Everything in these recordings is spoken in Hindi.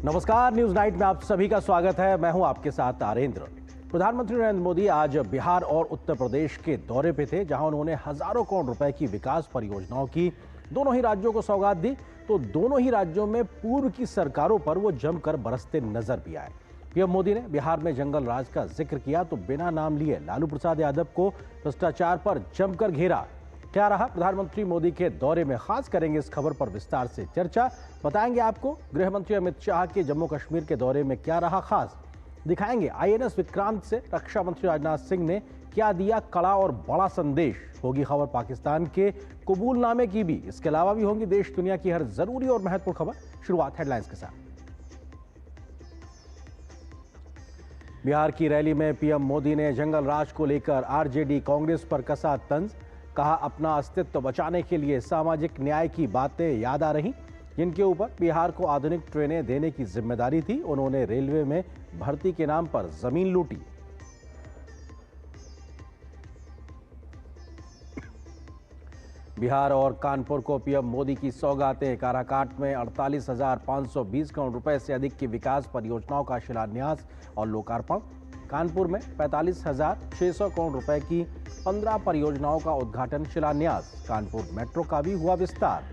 नमस्कार, न्यूज नाइट में आप सभी का स्वागत है। मैं हूं आपके साथ आरेंद्र। प्रधानमंत्री नरेंद्र मोदी आज बिहार और उत्तर प्रदेश के दौरे पे थे, जहां उन्होंने हजारों करोड़ रुपए की विकास परियोजनाओं की दोनों ही राज्यों को सौगात दी। तो दोनों ही राज्यों में पूर्व की सरकारों पर वो जमकर बरसते नजर भी आए। पीएम मोदी ने बिहार में जंगल राज का जिक्र किया तो बिना नाम लिए लालू प्रसाद यादव को भ्रष्टाचार पर जमकर घेरा। क्या रहा प्रधानमंत्री मोदी के दौरे में खास, करेंगे इस खबर पर विस्तार से चर्चा। बताएंगे आपको गृह मंत्री अमित शाह के जम्मू कश्मीर के दौरे में क्या रहा खास, दिखाएंगे आईएनएस विक्रांत से रक्षा मंत्री राजनाथ सिंह ने क्या दिया कड़ा और बड़ा संदेश। होगी खबर पाकिस्तान के कबूलनामे की भी। इसके अलावा भी होंगी देश दुनिया की हर जरूरी और महत्वपूर्ण खबर। शुरुआत हेडलाइंस के साथ। बिहार की रैली में पीएम मोदी ने जंगल राज को लेकर आरजेडी कांग्रेस पर कसा तंज। कहा, अपना अस्तित्व बचाने के लिए सामाजिक न्याय की बातें याद आ रही, जिनके ऊपर बिहार को आधुनिक ट्रेनें देने की जिम्मेदारी थी, उन्होंने रेलवे में भर्ती के नाम पर जमीन लूटी। बिहार और कानपुर को पीएम मोदी की सौगातें। काराकाट में 48,520 करोड़ रुपए से अधिक की विकास परियोजनाओं का शिलान्यास और लोकार्पण। कानपुर में 45,600 करोड़ रुपए की 15 परियोजनाओं का उद्घाटन शिलान्यास। कानपुर मेट्रो का भी हुआ विस्तार।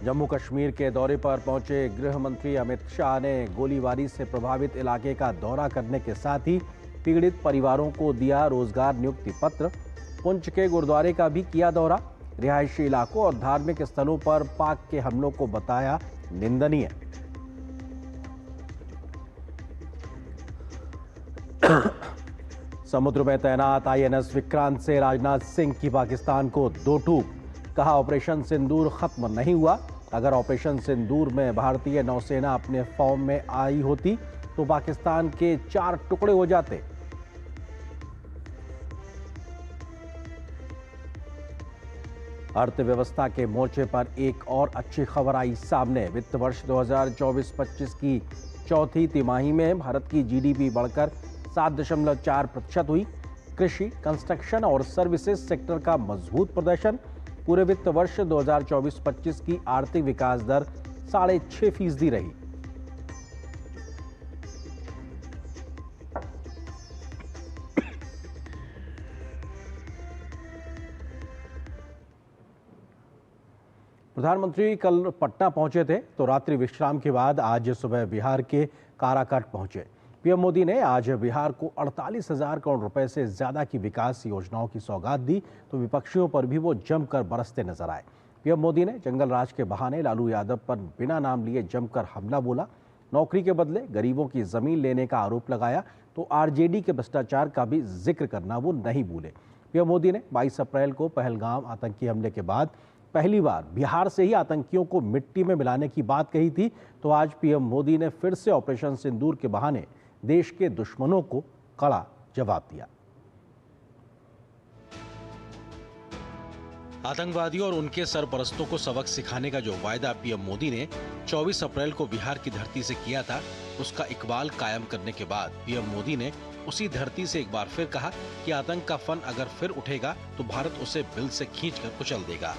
जम्मू कश्मीर के दौरे पर पहुंचे गृह मंत्री अमित शाह ने गोलीबारी से प्रभावित इलाके का दौरा करने के साथ ही पीड़ित परिवारों को दिया रोजगार नियुक्ति पत्र। पुंछ के गुरुद्वारे का भी किया दौरा। रिहायशी इलाकों और धार्मिक स्थलों पर पाक के हमलों को बताया निंदनीय। समुद्र में तैनात आईएनएस विक्रांत से राजनाथ सिंह की पाकिस्तान को दो टूक। कहा, ऑपरेशन सिंदूर खत्म नहीं हुआ। अगर ऑपरेशन सिंदूर में भारतीय नौसेना अपने फॉर्म में आई होती तो पाकिस्तान के 4 टुकड़े हो जाते। अर्थव्यवस्था के मोर्चे पर एक और अच्छी खबर आई सामने। वित्त वर्ष 2024-25 की चौथी तिमाही में भारत की जीडीपी बढ़कर 7.4% हुई। कृषि, कंस्ट्रक्शन और सर्विसेज सेक्टर का मजबूत प्रदर्शन। पूरे वित्त वर्ष 2024-25 की आर्थिक विकास दर 6.5% रही। प्रधानमंत्री कल पटना पहुंचे थे तो रात्रि विश्राम के बाद आज सुबह बिहार के काराकाट पहुंचे। पीएम मोदी ने आज बिहार को 48,000 करोड़ रुपए से ज्यादा की विकास योजनाओं की सौगात दी तो विपक्षियों पर भी वो जमकर बरसते नजर आए। पीएम मोदी ने जंगल राज के बहाने लालू यादव पर बिना नाम लिए जमकर हमला बोला। नौकरी के बदले गरीबों की जमीन लेने का आरोप लगाया तो आरजेडी के भ्रष्टाचार का भी जिक्र करना वो नहीं भूले। पीएम मोदी ने 22 अप्रैल को पहलगाम आतंकी हमले के बाद पहली बार बिहार से ही आतंकियों को मिट्टी में मिलाने की बात कही थी। तो आज पीएम मोदी ने फिर से ऑपरेशन सिंदूर के बहाने देश के दुश्मनों को कड़ा जवाब दिया। आतंकवादियों और उनके सरपरस्तों को सबक सिखाने का जो वायदा पीएम मोदी ने 24 अप्रैल को बिहार की धरती से किया था, उसका इकबाल कायम करने के बाद पीएम मोदी ने उसी धरती से एक बार फिर कहा कि आतंक का फन अगर फिर उठेगा तो भारत उसे बिल से खींचकर कुचल देगा।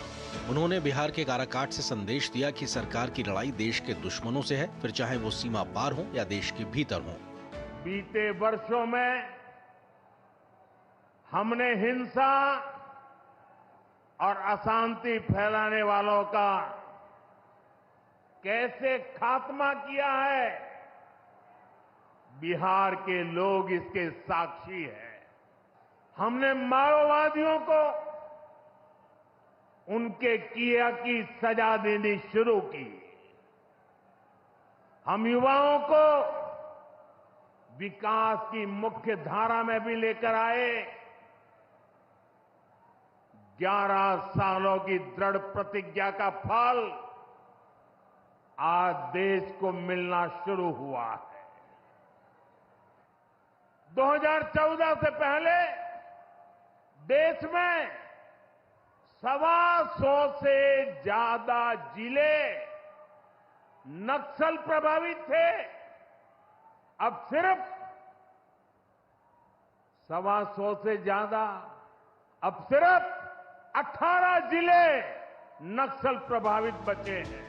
उन्होंने बिहार के काराकाट से संदेश दिया कि सरकार की लड़ाई देश के दुश्मनों से है, फिर चाहे वो सीमा पार हो या देश के भीतर हो। बीते वर्षों में हमने हिंसा और अशांति फैलाने वालों का कैसे खात्मा किया है, बिहार के लोग इसके साक्षी हैं। हमने माओवादियों को उनके किया की सजा देनी शुरू की। हम युवाओं को विकास की मुख्य धारा में भी लेकर आए। 11 सालों की दृढ़ प्रतिज्ञा का फल आज देश को मिलना शुरू हुआ है। 2014 से पहले देश में 125 से ज्यादा जिले नक्सल प्रभावित थे। अब सिर्फ 125 से ज्यादा, अब सिर्फ 18 जिले नक्सल प्रभावित बचे हैं।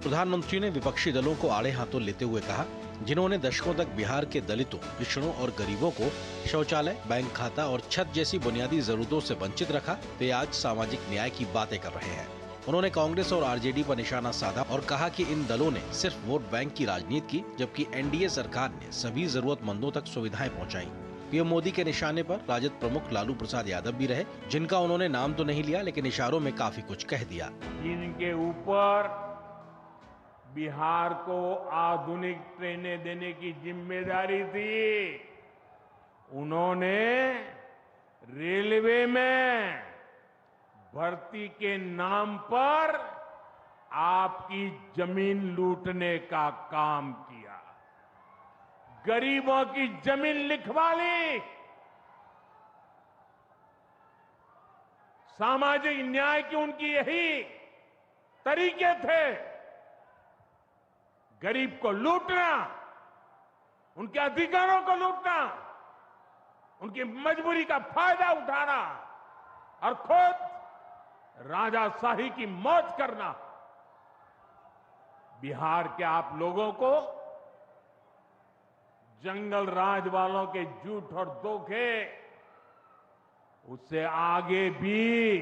प्रधानमंत्री ने विपक्षी दलों को आड़े हाथों लेते हुए कहा, जिन्होंने दशकों तक बिहार के दलितों, पिछड़ों और गरीबों को शौचालय, बैंक खाता और छत जैसी बुनियादी जरूरतों से वंचित रखा, वे आज सामाजिक न्याय की बातें कर रहे हैं। उन्होंने कांग्रेस और आरजेडी पर निशाना साधा और कहा कि इन दलों ने सिर्फ वोट बैंक की राजनीति की, जबकि एनडीए सरकार ने सभी जरूरतमंदों तक सुविधाएं पहुंचाई। पीएम मोदी के निशाने पर राजद प्रमुख लालू प्रसाद यादव भी रहे, जिनका उन्होंने नाम तो नहीं लिया, लेकिन इशारों में काफी कुछ कह दिया। जिनके ऊपर बिहार को आधुनिक ट्रेनें देने की जिम्मेदारी थी, उन्होंने रेलवे में भर्ती के नाम पर आपकी जमीन लूटने का काम किया, गरीबों की जमीन लिखवा ली। सामाजिक न्याय की उनकी यही तरीके थे, गरीब को लूटना, उनके अधिकारों को लूटना, उनकी मजबूरी का फायदा उठाना और खुद राजाशाही की मौज करना। बिहार के आप लोगों को जंगल राज वालों के झूठ और धोखे, उससे आगे भी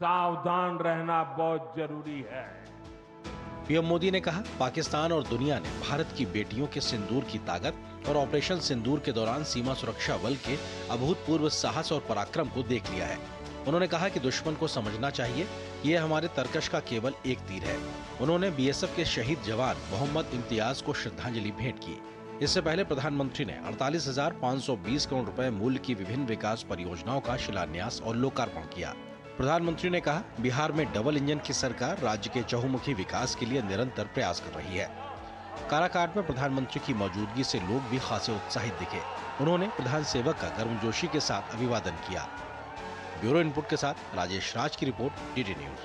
सावधान रहना बहुत जरूरी है। पीएम मोदी ने कहा, पाकिस्तान और दुनिया ने भारत की बेटियों के सिंदूर की ताकत और ऑपरेशन सिंदूर के दौरान सीमा सुरक्षा बल के अभूतपूर्व साहस और पराक्रम को देख लिया है। उन्होंने कहा कि दुश्मन को समझना चाहिए, ये हमारे तरकश का केवल एक तीर है। उन्होंने बीएसएफ के शहीद जवान मोहम्मद इम्तियाज को श्रद्धांजलि भेंट की। इससे पहले प्रधानमंत्री ने 48,520 करोड़ रुपए मूल्य की विभिन्न विकास परियोजनाओं का शिलान्यास और लोकार्पण किया। प्रधानमंत्री ने कहा, बिहार में डबल इंजन की सरकार राज्य के चहुमुखी विकास के लिए निरंतर प्रयास कर रही है। काराकाट में प्रधानमंत्री की मौजूदगी से लोग भी खासे उत्साहित दिखे। उन्होंने प्रधान सेवक का गर्मजोशी के साथ अभिवादन किया। ब्यूरो इनपुट के साथ राजेश राज की रिपोर्ट, डीडी न्यूज।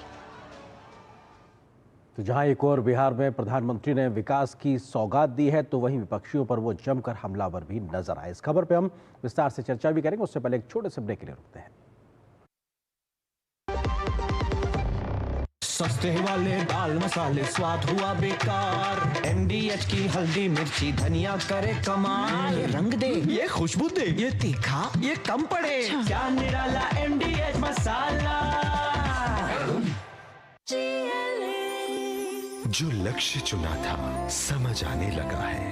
तो जहां एक और बिहार में प्रधानमंत्री ने विकास की सौगात दी है, तो वहीं विपक्षियों पर वो जमकर हमलावर भी नजर आए। इस खबर पे हम विस्तार से चर्चा भी करेंगे, उससे पहले एक छोटे से ब्रेक के लिए रुकते हैं। सस्ते वाले दाल मसाले स्वाद हुआ बेकार, एमडीएच की हल्दी मिर्ची धनिया करे कमाल। ये रंग दे, ये खुशबू दे, ये तीखा, ये कम पड़े, क्या निराला एमडीएच मसाला। जो लक्ष्य चुना था समझ आने लगा है।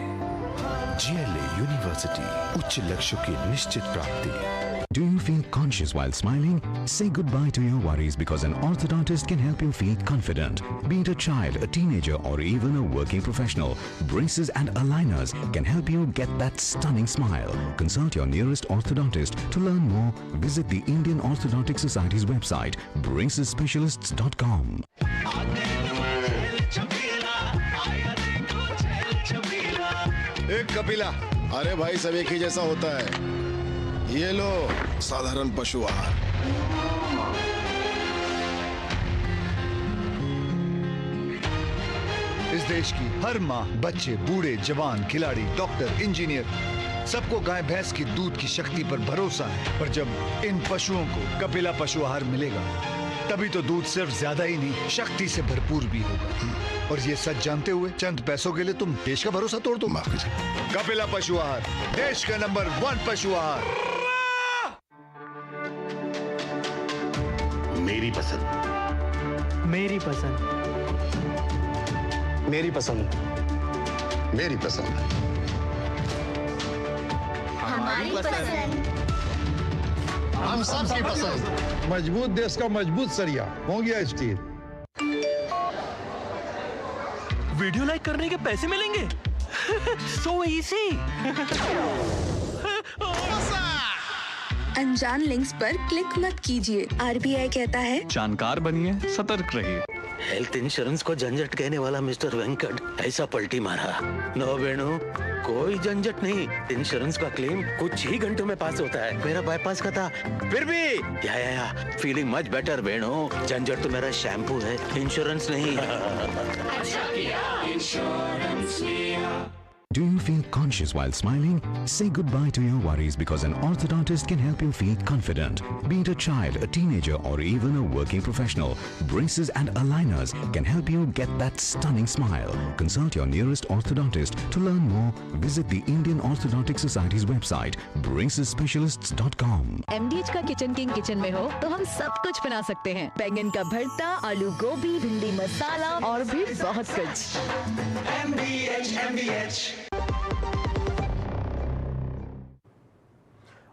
GLA यूनिवर्सिटी, उच्च लक्ष्यों की निश्चित प्राप्ति। Do you feel conscious while smiling? Say goodbye to your worries because an orthodontist can help you feel confident. Be it a child, a teenager, or even a working professional, braces and aligners can help you get that stunning smile. Consult your nearest orthodontist. To learn more, visit the Indian Orthodontic Society's website, bracesspecialists.com. एक कपिला, अरे भाई सब एक ही जैसा होता है। ये लो साधारण पशु आहार। इस देश की हर माँ, बच्चे, बूढ़े, जवान, खिलाड़ी, डॉक्टर, इंजीनियर, सबको गाय भैंस की दूध की शक्ति पर भरोसा है। पर जब इन पशुओं को कपिला पशु आहार मिलेगा, तभी तो दूध सिर्फ ज्यादा ही नहीं, शक्ति से भरपूर भी होगा। और ये सच जानते हुए चंद पैसों के लिए तुम देश का भरोसा तोड़ दो। माफ कीजिए। कपिला पशु आहार, देश का नंबर 1 पशु आहार। मेरी पसंद, मेरी पसंद, मेरी पसंद, मेरी पसंद, हमारी पसंद, हम सब की पसंद। मजबूत देश का मजबूत सरिया हो गया स्टील। वीडियो लाइक करने के पैसे मिलेंगे। So easy। अनजान लिंक्स पर क्लिक मत कीजिए। RBI कहता है, जानकार बनिए, सतर्क रहिए। हेल्थ इंश्योरेंस को झंझट कहने वाला मिस्टर वेंकट ऐसा पलटी मारा। नो वेणु, कोई झंझट नहीं। इंश्योरेंस का क्लेम कुछ ही घंटों में पास होता है। मेरा बाईपास का था, फिर भी या फीलिंग मच बेटर वेणु। झंझट तो मेरा शैम्पू है, इंश्योरेंस नहीं। अच्छा किया इंश्योरेंस लिया। Do you feel conscious while smiling? Say goodbye to your worries because an orthodontist can help you feel confident. Be it a child, a teenager, or even a working professional, braces and aligners can help you get that stunning smile. Consult your nearest orthodontist. To learn more, visit the Indian Orthodontic Society's website, bracesspecialists.com. MDH का किचन किंग किचन में हो तो हम सब कुछ बना सकते हैं। बैंगन का भरता, आलू गोभी, भिंडी मसाला और भी बहुत कुछ। MDH।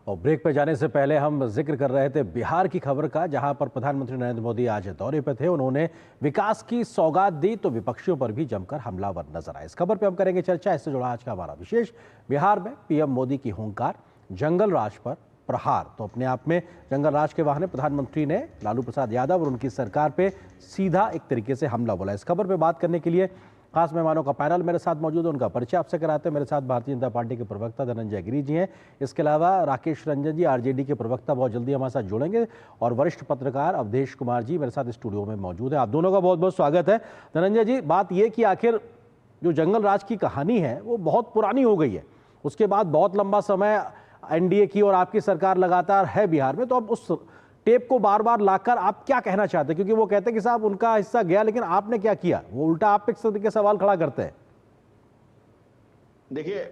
और ब्रेक पे जाने से पहले हम जिक्र कर रहे थे बिहार की खबर का, जहां पर प्रधानमंत्री नरेंद्र मोदी आज दौरे पे थे। उन्होंने विकास की सौगात दी तो विपक्षियों पर भी जमकर हमलावर नजर आए। इस खबर पे हम करेंगे चर्चा। इससे जुड़ा आज का हमारा विशेष, बिहार में पीएम मोदी की हुंकार, जंगल राज पर प्रहार। तो अपने आप में जंगल राज के बहाने प्रधानमंत्री ने लालू प्रसाद यादव और उनकी सरकार पे सीधा एक तरीके से हमला बोला। इस खबर पे बात करने के लिए खास मेहमानों का पैनल मेरे साथ मौजूद है। उनका परिचय आपसे कराते हैं। मेरे साथ भारतीय जनता पार्टी के प्रवक्ता धनंजय गिरी जी हैं। इसके अलावा राकेश रंजन जी, आरजेडी के प्रवक्ता, बहुत जल्दी हमारे साथ जुड़ेंगे। और वरिष्ठ पत्रकार अवधेश कुमार जी मेरे साथ स्टूडियो में मौजूद है। आप दोनों का बहुत बहुत स्वागत है। धनंजय जी, बात यह कि आखिर जो जंगल राज की कहानी है वो बहुत पुरानी हो गई है। उसके बाद बहुत लंबा समय एनडीए की और आपकी सरकार लगातार है बिहार में, तो अब उस टेप को बार बार लाकर आप क्या कहना चाहते हैं? क्योंकि वो कहते हैं कि साहब उनका हिस्सा गया, लेकिन आपने क्या किया? वो उल्टा आप पे सवाल खड़ा करते हैं। देखिए,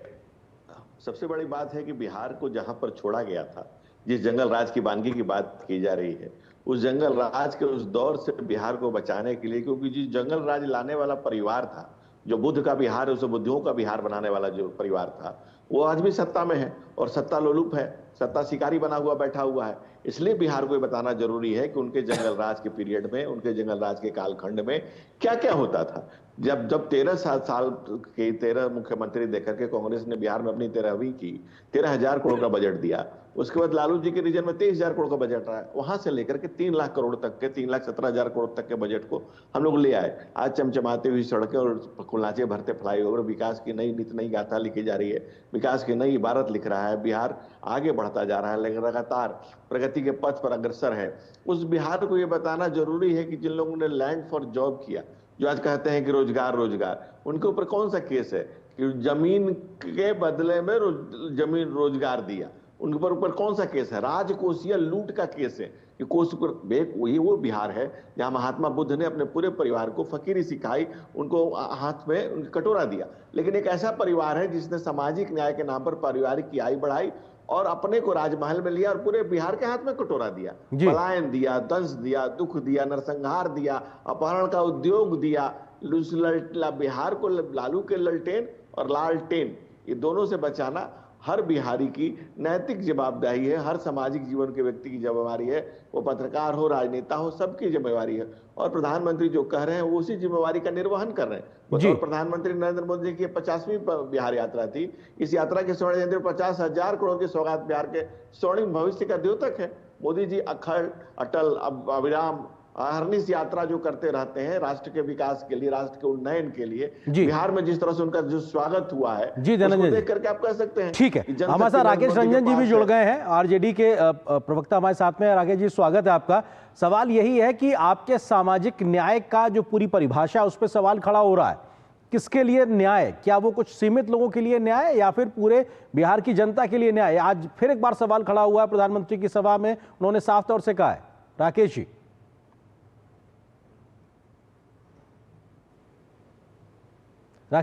सबसे बड़ी बात है कि बिहार को जहां पर छोड़ा गया था, जिस जंगल राज की वानगी की बात की जा रही है, उस जंगल राज के उस दौर से बिहार को बचाने के लिए, क्योंकि जिस जंगल राज लाने वाला परिवार था, जो बुद्ध का बिहार है, उसे बुद्धियों का बिहार बनाने वाला जो परिवार था, वो आज भी सत्ता में है और सत्ता लोलुप है, सत्ता शिकारी बना हुआ बैठा हुआ है। इसलिए बिहार को ये बताना जरूरी है कि उनके जंगल राज के पीरियड में, उनके जंगल राज के कालखंड में क्या क्या होता था। जब 13 साल के 13 मुख्यमंत्री देकर के कांग्रेस ने बिहार में अपनी 13वीं की, 13,000 करोड़ का बजट दिया। उसके बाद लालू जी के रीजन में 23,000 करोड़ का बजट रहा है। वहां से लेकर के 3 लाख करोड़ तक के, 3,17,000 करोड़ तक के बजट को हम लोग ले आए। आज चमचमाती हुई सड़कें और कुलाचे भरते फ्लाईओवर, विकास की नई नीति, नई गाथा लिखी जा रही है, विकास की नई इबारत लिख रहा है। बिहार आगे बढ़ता जा रहा है, लेकिन लगातार प्रगति के पथ पर अग्रसर है। उस बिहार को ये बताना जरूरी है कि जिन लोगों ने लैंड फॉर जॉब किया, जो आज कहते हैं कि रोजगार रोजगार, उनके ऊपर कौन सा केस है कि जमीन के बदले में जमीन रोजगार दिया? उनके ऊपर कौन सा केस है? राजकोषीय लूट का केस है कि कोष पर ये वो बिहार है जहां महात्मा बुद्ध ने अपने पूरे परिवार को फकीरी सिखाई, उनको हाथ में कटोरा दिया। लेकिन एक ऐसा परिवार है जिसने सामाजिक न्याय के नाम पर पारिवारिक की आय बढ़ाई और अपने को राजमहल में लिया और पूरे बिहार के हाथ में कटोरा दिया, पलायन दिया, दंश दिया, दुख दिया, नरसंहार दिया, अपहरण का उद्योग दिया। बिहार को लालू के ललटेन और लालटेन, ये दोनों से बचाना हर बिहारी की नैतिक जवाबदेही है, हर सामाजिक जीवन के व्यक्ति की जिम्मेवारी है। वो पत्रकार हो, राजनेता हो, सबकी जिम्मेवारी है। और प्रधानमंत्री जो कह रहे हैं वो उसी जिम्मेवारी का निर्वहन कर रहे हैं। बतौर प्रधानमंत्री नरेंद्र मोदी की 50वीं बिहार यात्रा थी। इस यात्रा के स्वर्ण जयंती 50,000 करोड़ की सौगात बिहार के स्वर्णिम भविष्य का द्योतक है। मोदी जी अखंड, अटल, अविराम, अहर्निश यात्रा जो करते रहते हैं राष्ट्र के विकास के लिए, राष्ट्र के उन्नयन के लिए। बिहार में जिस तरह से उनका जो स्वागत हुआ है, उसको देख करके आप कह सकते हैं। ठीक है, हमारे साथ राकेश रंजन जी भी जुड़ गए हैं, आरजेडी के प्रवक्ता हमारे साथ में। राकेश जी, स्वागत है आपका। सवाल यही है कि आपके सामाजिक न्याय का जो पूरी परिभाषा है उस पर सवाल खड़ा हो रहा है। किसके लिए न्याय? क्या वो कुछ सीमित लोगों के लिए न्याय या फिर पूरे बिहार की जनता के लिए न्याय? आज फिर एक बार सवाल खड़ा हुआ है प्रधानमंत्री की सभा में, उन्होंने साफ तौर से कहा है। राकेश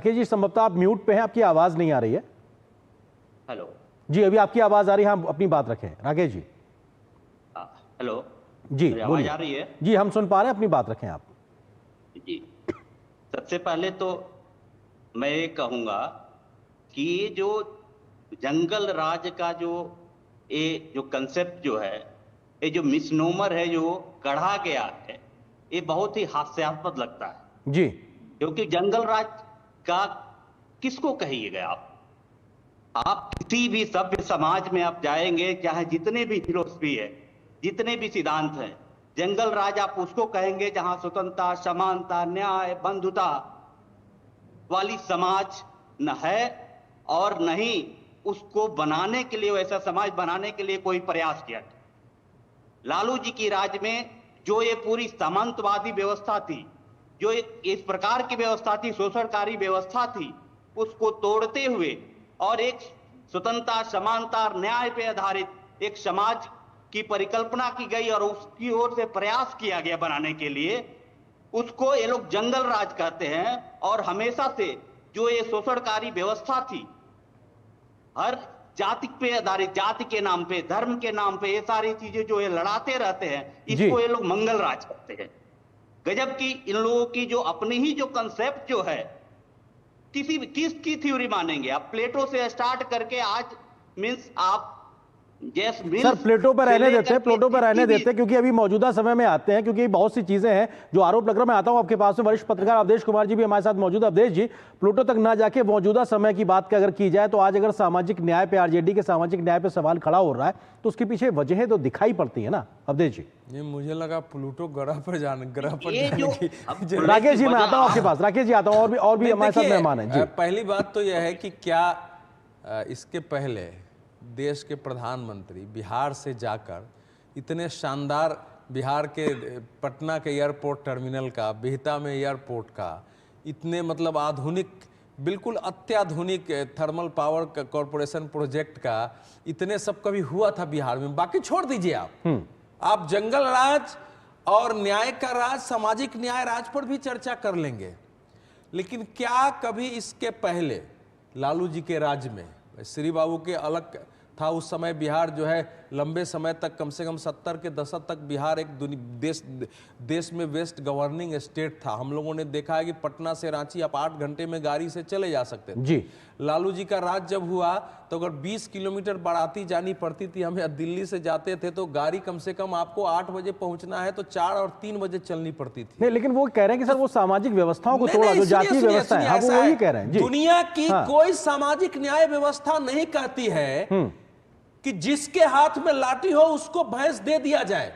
जी, संभवतः आप म्यूट पे हैं, आपकी आवाज नहीं आ रही है। हेलो जी, अभी आपकी आवाज आ रही है, हम अपनी बात रखें। राकेश जी, हेलो जी, आवाज आ रही है? जी, हम सुन पा रहे हैं, अपनी बात रखें आप। जी, सबसे पहले तो मैं ये कहूंगा कि ये जो जंगल राज का जो कंसेप्ट जो है, ये जो मिसनोमर है जो गढ़ा गया है, ये बहुत ही हास्यास्पद लगता है जी। क्योंकि जंगल राज का किसको कहिएगा आप किसी भी सभ्य समाज में आप जाएंगे, चाहे जितने भी फिलोसफी है, जितने भी सिद्धांत हैं, जंगल राज आप उसको कहेंगे जहां स्वतंत्रता, समानता, न्याय, बंधुता वाली समाज न है और नहीं उसको बनाने के लिए, वैसा समाज बनाने के लिए कोई प्रयास किया। लालू जी की राज में जो ये पूरी सामंतवादी व्यवस्था थी, जो इस प्रकार की व्यवस्था थी, शोषणकारी व्यवस्था थी, उसको तोड़ते हुए और एक स्वतंत्रता, समानता और न्याय पे आधारित एक समाज की परिकल्पना की गई और उसकी ओर से प्रयास किया गया बनाने के लिए, उसको ये लोग जंगल राज कहते हैं। और हमेशा से जो ये शोषणकारी व्यवस्था थी, हर जाति पे आधारित, जाति के नाम पे, धर्म के नाम पे ये सारी चीजें जो ये लड़ाते रहते हैं, इसको ये लोग मंगल राज कहते हैं। गजब की इन लोगों की जो अपनी ही जो कंसेप्ट जो है, किसकी थ्योरी मानेंगे आप? प्लेटो से स्टार्ट करके आज मींस आप सर प्लेटो पर रहने देते हैं, प्लेटो पर रहने देते हैं, क्योंकि अभी मौजूदा समय में आते हैं, क्योंकि बहुत सी चीजें हैं जो आरोप लग रहा है। मैं आता हूं आपके पास में, वरिष्ठ पत्रकार अवधेश कुमार जी भी हमारे साथ मौजूद। अवधेश जी, प्लेटो तक ना जाके मौजूदा समय की बात अगर की जाए तो आज अगर सामाजिक न्याय पे, आरजेडी के सामाजिक न्याय पे सवाल खड़ा हो रहा है तो उसके पीछे वजहें तो दिखाई पड़ती है ना अवधेश जी? ये मुझे लगा प्लूटो ग्रह पर जाने की। राकेश जी मैं आता हूं आपके पास, राकेश जी आता हूं, और भी हमारे साथ मेहमान हैं। पहली बात तो यह है कि क्या इसके पहले देश के प्रधानमंत्री बिहार से जाकर इतने शानदार बिहार के पटना के एयरपोर्ट टर्मिनल का, बिहटा में एयरपोर्ट का, इतने मतलब आधुनिक, बिल्कुल अत्याधुनिक थर्मल पावर कॉरपोरेशन प्रोजेक्ट का, इतने सब कभी हुआ था बिहार में? बाकी छोड़ दीजिए आप जंगल राज और न्याय का राज, सामाजिक न्याय राज पर भी चर्चा कर लेंगे, लेकिन क्या कभी इसके पहले लालू जी के राज में, श्री बाबू के अलग था उस समय, बिहार जो है लंबे समय तक, कम से कम 70 के दशक तक बिहार एक देश में वेस्ट गवर्निंग स्टेट था। हम लोगों ने देखा है कि पटना से रांची आप 8 घंटे में गाड़ी से चले जा सकते थे जी। लालू जी का राज जब हुआ तो अगर 20 किलोमीटर बाराती जानी पड़ती थी, हमें दिल्ली से जाते थे तो गाड़ी कम से कम आपको 8 बजे पहुंचना है तो 4 और 3 बजे चलनी पड़ती थी। नहीं, लेकिन वो कह रहे हैं कि सर वो सामाजिक व्यवस्थाओं को तोड़ा, जो जातीय व्यवस्था है, वो वही कह रहे हैं। दुनिया की कोई सामाजिक न्याय व्यवस्था नहीं कहती है कि जिसके हाथ में लाठी हो उसको भैंस दे दिया जाए।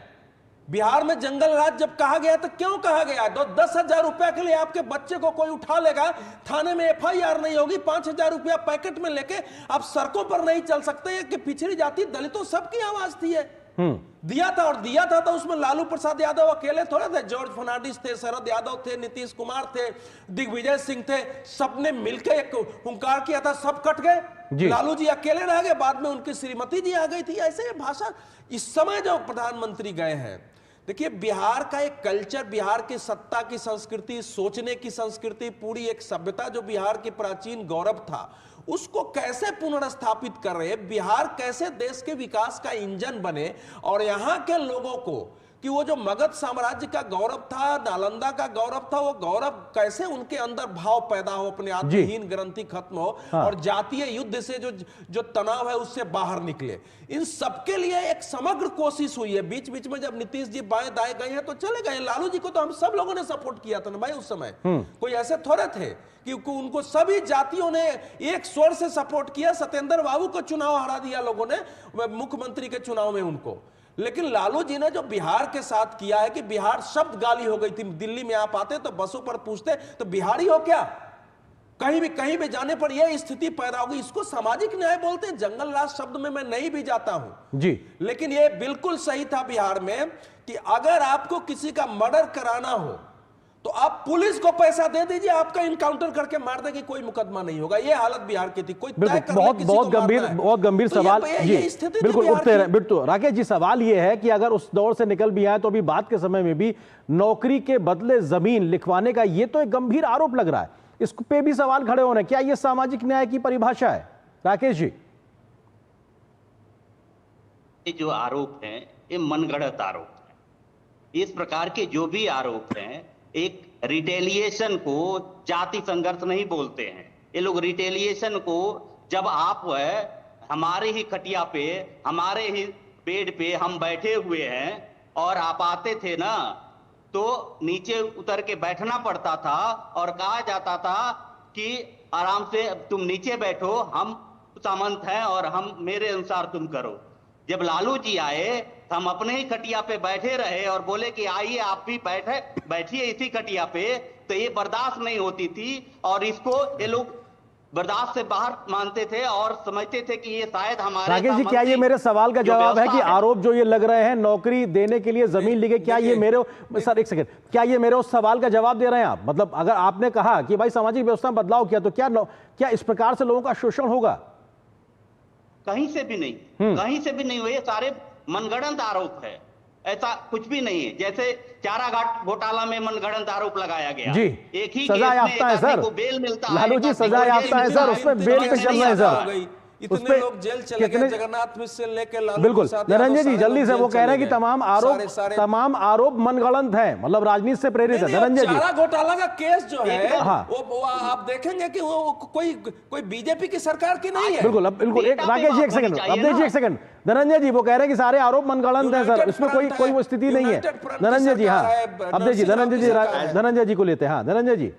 बिहार में जंगल राज जब कहा गया तो क्यों कहा गया? 10,000 रुपया के लिए आपके बच्चे को कोई उठा लेगा, थाने में FIR नहीं होगी, 5,000 रुपया पैकेट में लेके आप सड़कों पर नहीं चल सकते कि पिछड़ी जाति, दलितों सबकी आवाज थी है। दिया था, और दिया था तो उसमें लालू प्रसाद यादव अकेले थोड़े थे, जॉर्ज फर्नांडिस थे, शरद यादव थे, नीतीश कुमार थे, दिग्विजय सिंह थे, सबने मिलकर एक हुंकार किया था, सब कट गए, लालू जी अकेले रह गए, बाद में उनकी श्रीमती जी आ गई थी। ऐसे भाषा इस समय जो प्रधानमंत्री गए हैं, देखिए बिहार का एक कल्चर, बिहार की सत्ता की संस्कृति, सोचने की संस्कृति, पूरी एक सभ्यता जो बिहार की प्राचीन गौरव था, उसको कैसे पुनर्स्थापित कर रहे हैं? बिहार कैसे देश के विकास का इंजन बने और यहाँ के लोगों को कि वो जो मगध साम्राज्य का गौरव था, नालंदा का गौरव था, वो गौरव कैसे उनके अंदर भाव पैदा हो, अपने आत्महीन ग्रंथि खत्म हो और जातीय युद्ध से जो तनाव है उससे बाहर निकले। इन सबके लिए एक समग्र कोशिश हुई है। बीच बीच में जब नीतीश जी बाएं दाएं गए हैं तो चले गए, लालू जी को तो हम सब लोगों ने सपोर्ट किया था ना भाई उस समय। कोई ऐसे थोड़े थे कि उनको सभी जातियों ने एक स्वर से सपोर्ट किया। सत्येंद्र बाबू को चुनाव हरा दिया लोगों ने, मुख्यमंत्री के चुनाव में उनको। लेकिन लालू जी ने जो बिहार के साथ किया है कि बिहार शब्द गाली हो गई थी। दिल्ली में आप आते तो बसों पर पूछते तो बिहारी हो क्या, कहीं भी जाने पर यह स्थिति पैदा होगी। इसको सामाजिक न्याय बोलते हैं। जंगल राज शब्द में मैं नहीं भी जाता हूं जी, लेकिन यह बिल्कुल सही था बिहार में कि अगर आपको किसी का मर्डर कराना हो तो आप पुलिस को पैसा दे दीजिए, आपका इनकाउंटर करके मार देगी, कोई मुकदमा नहीं होगा। ये हालत बिहार की थी। कोई बहुत गंभीर सवाल जी, बिल्कुल उठते रहे। बिल्कुल राकेश जी, सवाल ये है कि अगर उस दौर से निकल भी आए तो अभी बात के समय में भी नौकरी के बदले जमीन लिखवाने का ये तो एक गंभीर आरोप लग रहा है। इस पे भी सवाल खड़े होने, क्या ये सामाजिक न्याय की परिभाषा है? राकेश जी, ये जो आरोप हैं ये मनगढ़ंत आरोप हैं। इस प्रकार के जो भी आरोप हैं एक रिटेलिएशन को जाति संघर्ष नहीं बोलते हैं। ये लोग रिटेलिएशन को, जब आप हमारे ही खटिया पे, हमारे ही बेड पे हम बैठे हुए हैं और आप आते थे ना तो नीचे उतर के बैठना पड़ता था और कहा जाता था कि आराम से तुम नीचे बैठो, हम सामंत हैं और हम मेरे अनुसार तुम करो। जब लालू जी आए हम अपने ही खटिया पे बैठे रहे और बोले कि आइए आप भी बैठिए इसी खटिया पे, तो ये बर्दाश्त नहीं होती थी और इसको ये लोग बर्दाश्त से बाहर मानते थे और समझते थे कि ये शायद हमारे राकेश जी, क्या ये मेरे सवाल का जवाब है कि आरोप जो ये लग रहे हैं नौकरी देने के लिए जमीन ली गई, क्या ये मेरे, सर एक सेकंड, क्या ये मेरे उस सवाल का जवाब दे रहे हैं आप? मतलब अगर आपने कहा कि भाई सामाजिक व्यवस्था में बदलाव किया तो क्या इस प्रकार से लोगों का शोषण होगा? कहीं से भी नहीं, कहीं से भी नहीं हुए, सारे मनगढ़ंत आरोप है, ऐसा कुछ भी नहीं है। जैसे चाराघाट घोटाला में मनगढ़ंत आरोप लगाया गया जी, एक ही सजा याफ्ता है सर, बेल मिलता लालू जी सजा याफ्ता है सर, उसमें बेल पे चल रहे हैं सर, इतने लोग जेल चले गए, जगन्नाथ मिश्र से लेकर लालू बिल्कुल धनंजय जी जल्दी से, वो कह रहे हैं कि तमाम आरोप मनगढ़ंत हैं, मतलब राजनीति से प्रेरित है। धनंजय जी, चारा घोटाला का केस जो है वो आप देखेंगे कि वो कोई बीजेपी की सरकार की नहीं है। बिल्कुल, बिल्कुल, एक राकेश जी एक सेकंड, अवधेश जी एक सेकंड, धनंजय जी वो कह रहे हैं कि सारे आरोप मनगढ़ंत हैं सर, इसमें कोई वो स्थिति नहीं है। धनंजय जी, हाँ अवधेश जी, धनंजय जी को लेते हैं। हाँ धनंजय जी,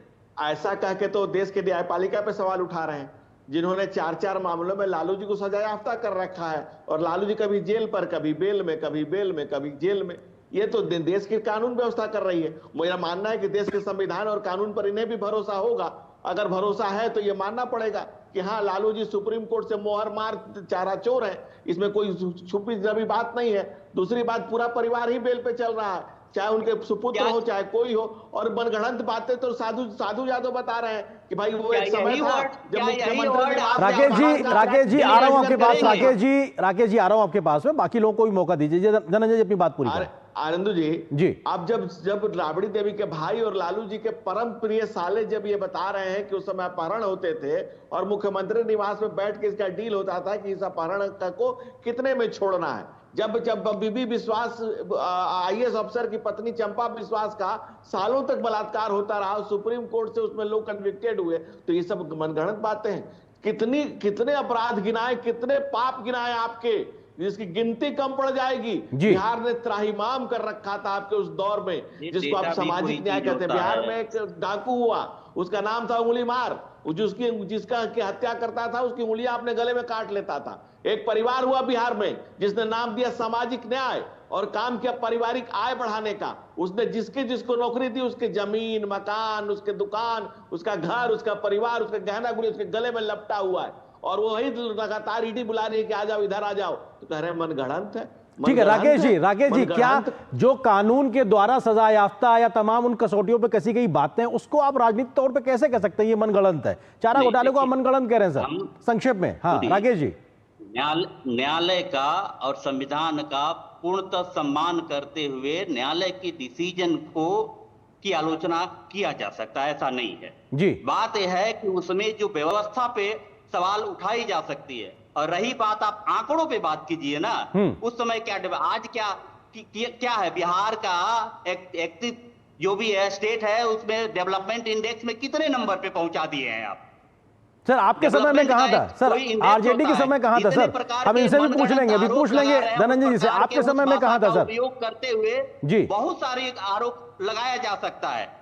ऐसा कह के तो देश के न्यायपालिका पे सवाल उठा रहे हैं, जिन्होंने 4 मामलों में लालू जी को सजा याफ्ता कर रखा है, और लालू जी कभी जेल पर, कभी बेल में, कभी बेल में, कभी जेल में। ये तो देश की कानून व्यवस्था कर रही है। मेरा मानना है कि देश के संविधान और कानून पर इन्हें भी भरोसा होगा। अगर भरोसा है तो ये मानना पड़ेगा कि हाँ, लालू जी सुप्रीम कोर्ट से मोहर मार चारा चोर है, इसमें कोई छुपी जबी बात नहीं है। दूसरी बात, पूरा परिवार ही बेल पे चल रहा है, चाहे उनके सुपुत्र हो चाहे कोई हो, और मनगढ़ंत बातें तो साधु यादव बता रहे हैं कि भाई वो एक समय था जब मुख्यमंत्री। राकेश जी आ रहा हूं आपके पास, राकेश जी आ रहा हूं आपके पास में, बाकी लोगों को भी मौका दीजिए। धनंजय जी अपनी बात पूरी करें। आनंदू जी, अब जब राबड़ी देवी के भाई और लालू जी के परम प्रिय साले जब ये बता रहे हैं कि उस समय अपहरण होते थे और मुख्यमंत्री निवास में बैठ के इसका डील होता था कि इस अपहरण को कितने में छोड़ना है, जब बीबी विश्वास IAS अफसर की पत्नी चंपा विश्वास का सालों तक बलात्कार होता रहा, सुप्रीम कोर्ट से उसमें लोग कन्विक्टेड हुए, तो ये सब मनगढ़ंत बातें हैं। कितने अपराध गिनाए, कितने पाप गिनाए आपके, जिसकी गिनती कम पड़ जाएगी। बिहार ने त्राहिमाम कर रखा था आपके उस दौर में, जिसको आप सामाजिक न्याय कहते हैं। बिहार में एक डाकू हुआ, उसका नाम था उंगली मार, जिसका हत्या करता था उसकी उंगलियां अपने गले में काट लेता था। एक परिवार हुआ बिहार में जिसने नाम दिया सामाजिक न्याय और काम किया पारिवारिक आय बढ़ाने का। उसने जिसको नौकरी दी उसके जमीन, मकान, उसके दुकान, उसका घर, उसका परिवार, उसके गहना गुड़ी उसके गले में लपटा हुआ है, और वो वही लगातार ईडी बुला रही है कि आ जाओ, इधर आ जाओ, तो कह रहे हैं मनगढ़ंत है। ठीक है राकेश जी, क्या जो कानून के द्वारा सजा याफ्ता या तमाम उन कसौटियों पे कसी गई बातें, उसको आप राजनीतिक तौर पे कैसे कह सकते हैं ये मनगढ़ंत है? चारा घोटाले को आप मनगढ़ंत कह रहे हैं सर, संक्षेप में। हाँ राकेश जी, न्यायालय का और संविधान का पूर्णतः सम्मान करते हुए न्यायालय की डिसीजन की आलोचना किया जा सकता है, ऐसा नहीं है जी। बात यह है कि उसमें जो व्यवस्था पे सवाल उठाई जा सकती है, और रही बात, आप आंकड़ों पे बात कीजिए ना, उस समय आज क्या है बिहार का एक्टिव जो भी है स्टेट है, उसमें डेवलपमेंट इंडेक्स में कितने नंबर पे पहुंचा दिए हैं आप? सर आपके समय में कहा था सर, आरजेडी के समय कहा था सर, हम इनसे भी पूछ लेंगे, अभी पूछ लेंगे धनंजय जी से, आपके समय में कहा था सर? उपयोग करते हुए जी बहुत सारे आरोप लगाया जा सकता है।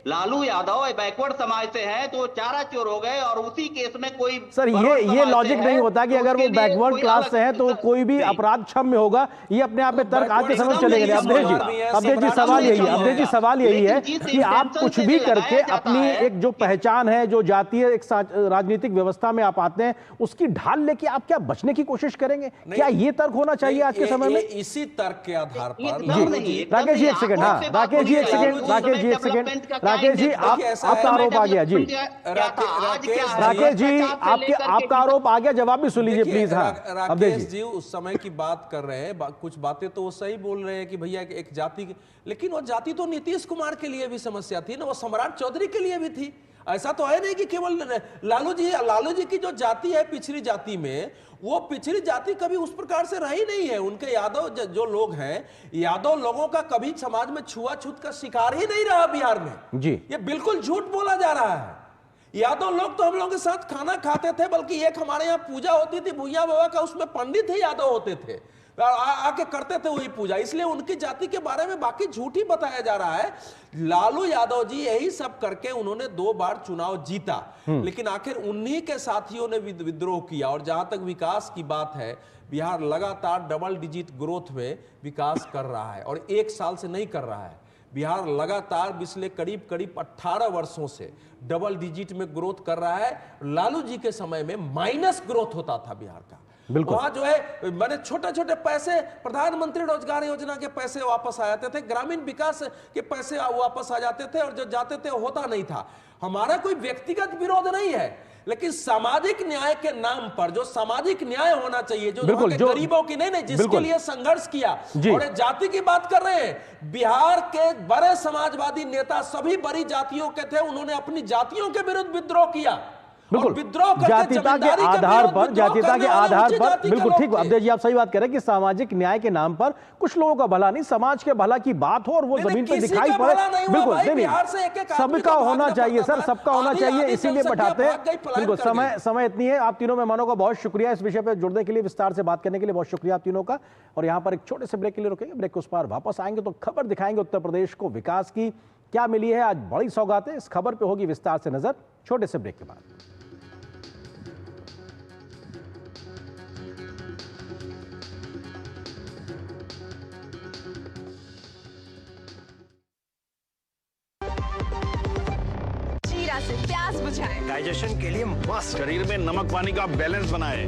लालू यादव बैकवर्ड समाज से हैं तो चारा चोर हो गए, और उसी केस में कोई सर ये लॉजिक नहीं होता कि अगर वो बैकवर्ड क्लास से है तो कोई भी अपराध क्षम्य होगा, ये अपने आप में तर्क आज के समय चले गए। अवधेश जी सवाल यही है कि आप कुछ भी करके अपनी एक जो पहचान है, जो जातीय एक राजनीतिक व्यवस्था में आप आते हैं, उसकी ढाल लेके आप क्या बचने की कोशिश करेंगे? क्या ये तर्क होना चाहिए आज के समय में? इसी तर्क के आधार पर राकेश जी एक सेकंड, हाँ राकेश जी एक सेकंड, राकेश जी आपका आरोप आ गया जी, राकेश जी आपका आरोप आ गया, जवाब भी सुन लीजिए प्लीज। हाँ राकेश जी उस समय की बात कर रहे हैं, कुछ बातें तो वो सही बोल रहे हैं कि भैया एक जाति, लेकिन वो जाति तो नीतीश कुमार के लिए भी समस्या थी ना, वो सम्राट चौधरी के लिए भी थी। ऐसा तो है नहीं कि केवल लालू जी की जो जाति है पिछड़ी जाति में, वो पिछड़ी जाति कभी उस प्रकार से रही नहीं है। उनके यादव जो लोग हैं, यादव लोगों का कभी समाज में छुआछूत का शिकार ही नहीं रहा बिहार में जी। ये बिल्कुल झूठ बोला जा रहा है। यादव लोग तो हम लोगों के साथ खाना खाते थे, बल्कि एक हमारे यहाँ पूजा होती थी भूया बाबा का, उसमें पंडित ही यादव होते थे, आके करते थे वही पूजा, इसलिए उनकी जाति के बारे में बाकी झूठ ही बताया जा रहा है। लालू यादव जी यही सब करके उन्होंने 2 बार चुनाव जीता, लेकिन आखिर उन्हीं के साथियों ने विद्रोह किया। और जहां तक विकास की बात है, बिहार लगातार डबल डिजिट ग्रोथ में विकास कर रहा है, और 1 साल से नहीं कर रहा है। बिहार लगातार पिछले करीब 18 वर्षों से डबल डिजिट में ग्रोथ कर रहा है। लालू जी के समय में माइनस ग्रोथ होता था बिहार का। वहां जो है मैंने छोटे छोटे पैसे, प्रधानमंत्री रोजगार योजना के पैसे वापस आ जाते थे, ग्रामीण विकास के पैसे वापस आ जाते थे, और जो जाते थे होता नहीं था। हमारा कोई व्यक्तिगत विरोध नहीं है, लेकिन सामाजिक न्याय के नाम पर जो सामाजिक न्याय होना चाहिए, जो गरीबों की नहीं जिसके लिए संघर्ष किया, और जाति की बात कर रहे हैं। बिहार के बड़े समाजवादी नेता सभी बड़ी जातियों के थे, उन्होंने अपनी जातियों के विरुद्ध विद्रोह किया। बिल्कुल, जातिता के आधार पर बिल्कुल ठीक। अवधेश जी, आप सही बात कह रहे हैं कि सामाजिक न्याय के नाम पर कुछ लोगों का भला नहीं, समाज के भला की बात हो और वो जमीन पर दिखाई पड़े। बिल्कुल नहीं, सबका होना चाहिए सर, सबका होना चाहिए, इसीलिए बैठाते हैं। बिल्कुल, समय इतनी है। आप तीनों मेहमानों का बहुत शुक्रिया इस विषय पर जुड़ने के लिए, विस्तार से बात करने के लिए बहुत शुक्रिया आप तीनों का। और यहाँ पर एक छोटे से ब्रेक के लिए रुकेंगे, ब्रेक के उस पार वापस आएंगे तो खबर दिखाएंगे उत्तर प्रदेश को विकास की क्या मिली है आज, बड़ी सौगातें। इस खबर पर होगी विस्तार से नजर छोटे से ब्रेक के बाद। से प्यास बुझाए, डाइजेशन के लिए मस्त, शरीर में नमक पानी का बैलेंस बनाए।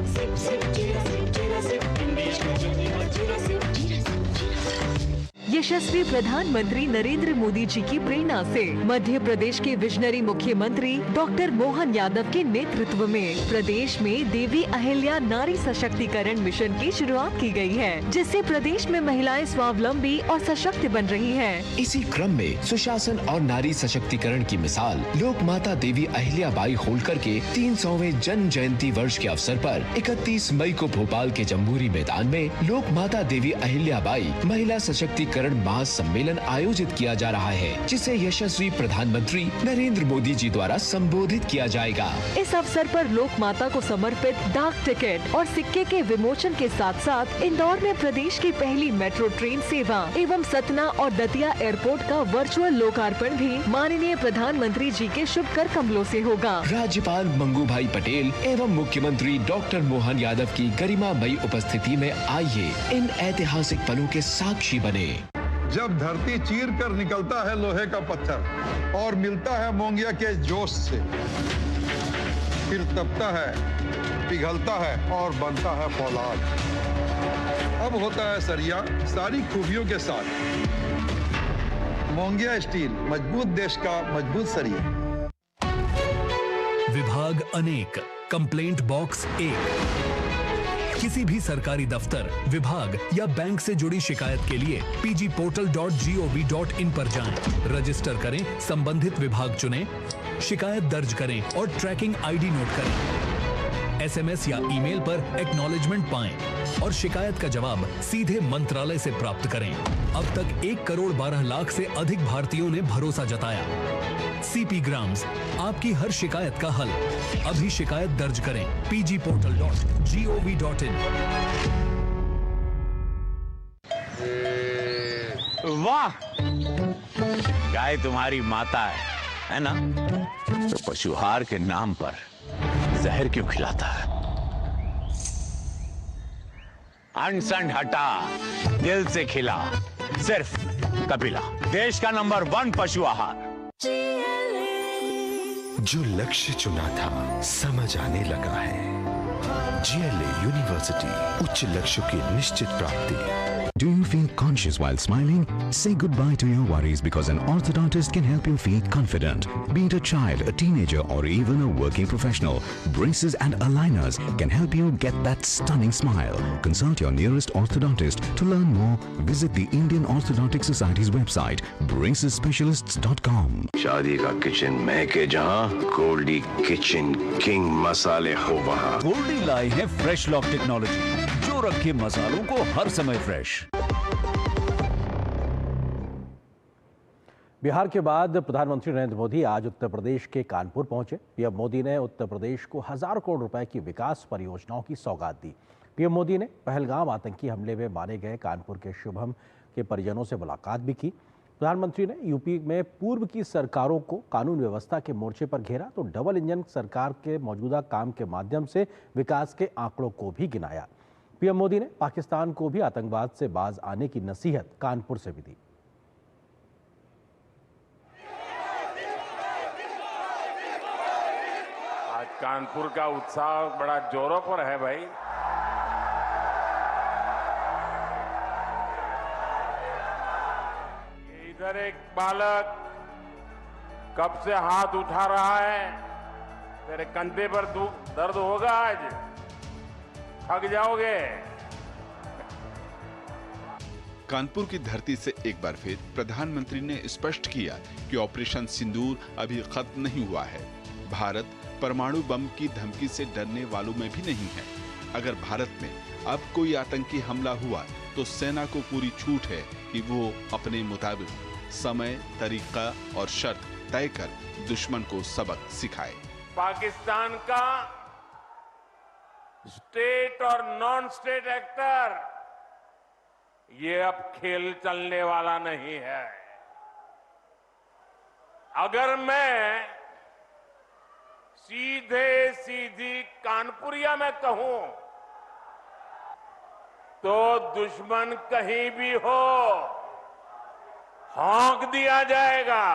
यशस्वी प्रधानमंत्री नरेंद्र मोदी जी की प्रेरणा से मध्य प्रदेश के विजनरी मुख्यमंत्री डॉक्टर मोहन यादव के नेतृत्व में प्रदेश में देवी अहिल्या नारी सशक्तिकरण मिशन की शुरुआत की गई है, जिससे प्रदेश में महिलाएं स्वावलंबी और सशक्त बन रही हैं। इसी क्रम में सुशासन और नारी सशक्तिकरण की मिसाल लोक माता देवी अहिल्याबाई होलकर के 300वें जन्म जयंती वर्ष के अवसर पर 31 मई को भोपाल के जम्बूरी मैदान में लोक माता देवी अहिल्याबाई महिला सशक्तिकरण महासम्मेलन आयोजित किया जा रहा है, जिसे यशस्वी प्रधानमंत्री नरेंद्र मोदी जी द्वारा संबोधित किया जाएगा। इस अवसर पर लोक माता को समर्पित डाक टिकट और सिक्के के विमोचन के साथ साथ इंदौर में प्रदेश की पहली मेट्रो ट्रेन सेवा एवं सतना और दतिया एयरपोर्ट का वर्चुअल लोकार्पण भी माननीय प्रधानमंत्री जी के शुभ कर कमलों से होगा। राज्यपाल मंगू भाई पटेल एवं मुख्यमंत्री डॉक्टर मोहन यादव की गरिमामयी उपस्थिति में आइए इन ऐतिहासिक पलों के साक्षी बने। जब धरती चीर कर निकलता है लोहे का पत्थर और मिलता है मोंगिया के जोश से, फिर तपता है, पिघलता है और बनता है फौलाद। अब होता है सरिया सारी खूबियों के साथ। मोंगिया स्टील, मजबूत देश का मजबूत सरिया। विभाग अनेक, कंप्लेंट बॉक्स 1। किसी भी सरकारी दफ्तर, विभाग या बैंक से जुड़ी शिकायत के लिए pgportal.gov.in पर जाएं, रजिस्टर करें, संबंधित विभाग चुनें, शिकायत दर्ज करें और ट्रैकिंग आईडी नोट करें। एसएमएस या ईमेल पर एक्नॉलेजमेंट पाएं और शिकायत का जवाब सीधे मंत्रालय से प्राप्त करें। अब तक 1 करोड़ 12 लाख से अधिक भारतीयों ने भरोसा जताया। सीपी ग्राम्स, आपकी हर शिकायत का हल। अभी शिकायत दर्ज करें pgportal.gov.in। वाह, गाय तुम्हारी माता है ना? तो पशुहार के नाम पर जहर क्यों खिलाता है? अनसन हटा, दिल से खिला, सिर्फ कपिला, देश का नंबर 1 पशु आहार। जो लक्ष्य चुना था समझ आने लगा है। GLA यूनिवर्सिटी, उच्च लक्ष्य की निश्चित प्राप्ति। Do you feel conscious while smiling? Say goodbye to your worries because an orthodontist can help you feel confident. Be it a child, a teenager, or even a working professional, braces and aligners can help you get that stunning smile. Consult your nearest orthodontist. To learn more, visit the Indian Orthodontic Society's website, bracesspecialists.com. शादी का किचन महके जहाँ, गोल्डी किचन किंग मसाले हो वहाँ। गोल्डी लाई है फ्रेश लॉक टेक्नोलॉजी, जो रखे मसालों को हर समय फ्रेश। बिहार के बाद प्रधानमंत्री नरेंद्र मोदी आज उत्तर प्रदेश के कानपुर पहुंचे। पीएम मोदी ने उत्तर प्रदेश को हजारों करोड़ रुपए की विकास परियोजनाओं की सौगात दी। पीएम मोदी ने पहलगाम आतंकी हमले में मारे गए कानपुर के शुभम के परिजनों से मुलाकात भी की। प्रधानमंत्री ने यूपी में पूर्व की सरकारों को कानून व्यवस्था के मोर्चे पर घेरा तो डबल इंजन सरकार के मौजूदा काम के माध्यम से विकास के आंकड़ों को भी गिनाया। पीएम मोदी ने पाकिस्तान को भी आतंकवाद से बाज आने की नसीहत कानपुर से भी दी। आज कानपुर का उत्साह बड़ा जोरों पर है भाई। इधर एक बालक कब से हाथ उठा रहा है, तेरे कंधे पर दर्द होगा आज, थक जाओगे। कानपुर की धरती से एक बार फिर प्रधानमंत्री ने स्पष्ट किया कि ऑपरेशन सिंदूर अभी खत्म नहीं हुआ है। भारत परमाणु बम की धमकी से डरने वालों में भी नहीं है। अगर भारत में अब कोई आतंकी हमला हुआ तो सेना को पूरी छूट है कि वो अपने मुताबिक समय, तरीका और शर्त तय कर दुश्मन को सबक सिखाए। पाकिस्तान का स्टेट और नॉन स्टेट एक्टर ये अब खेल चलने वाला नहीं है। अगर मैं सीधी कानपुरिया में कहूं तो दुश्मन कहीं भी हो हाँक दिया जाएगा।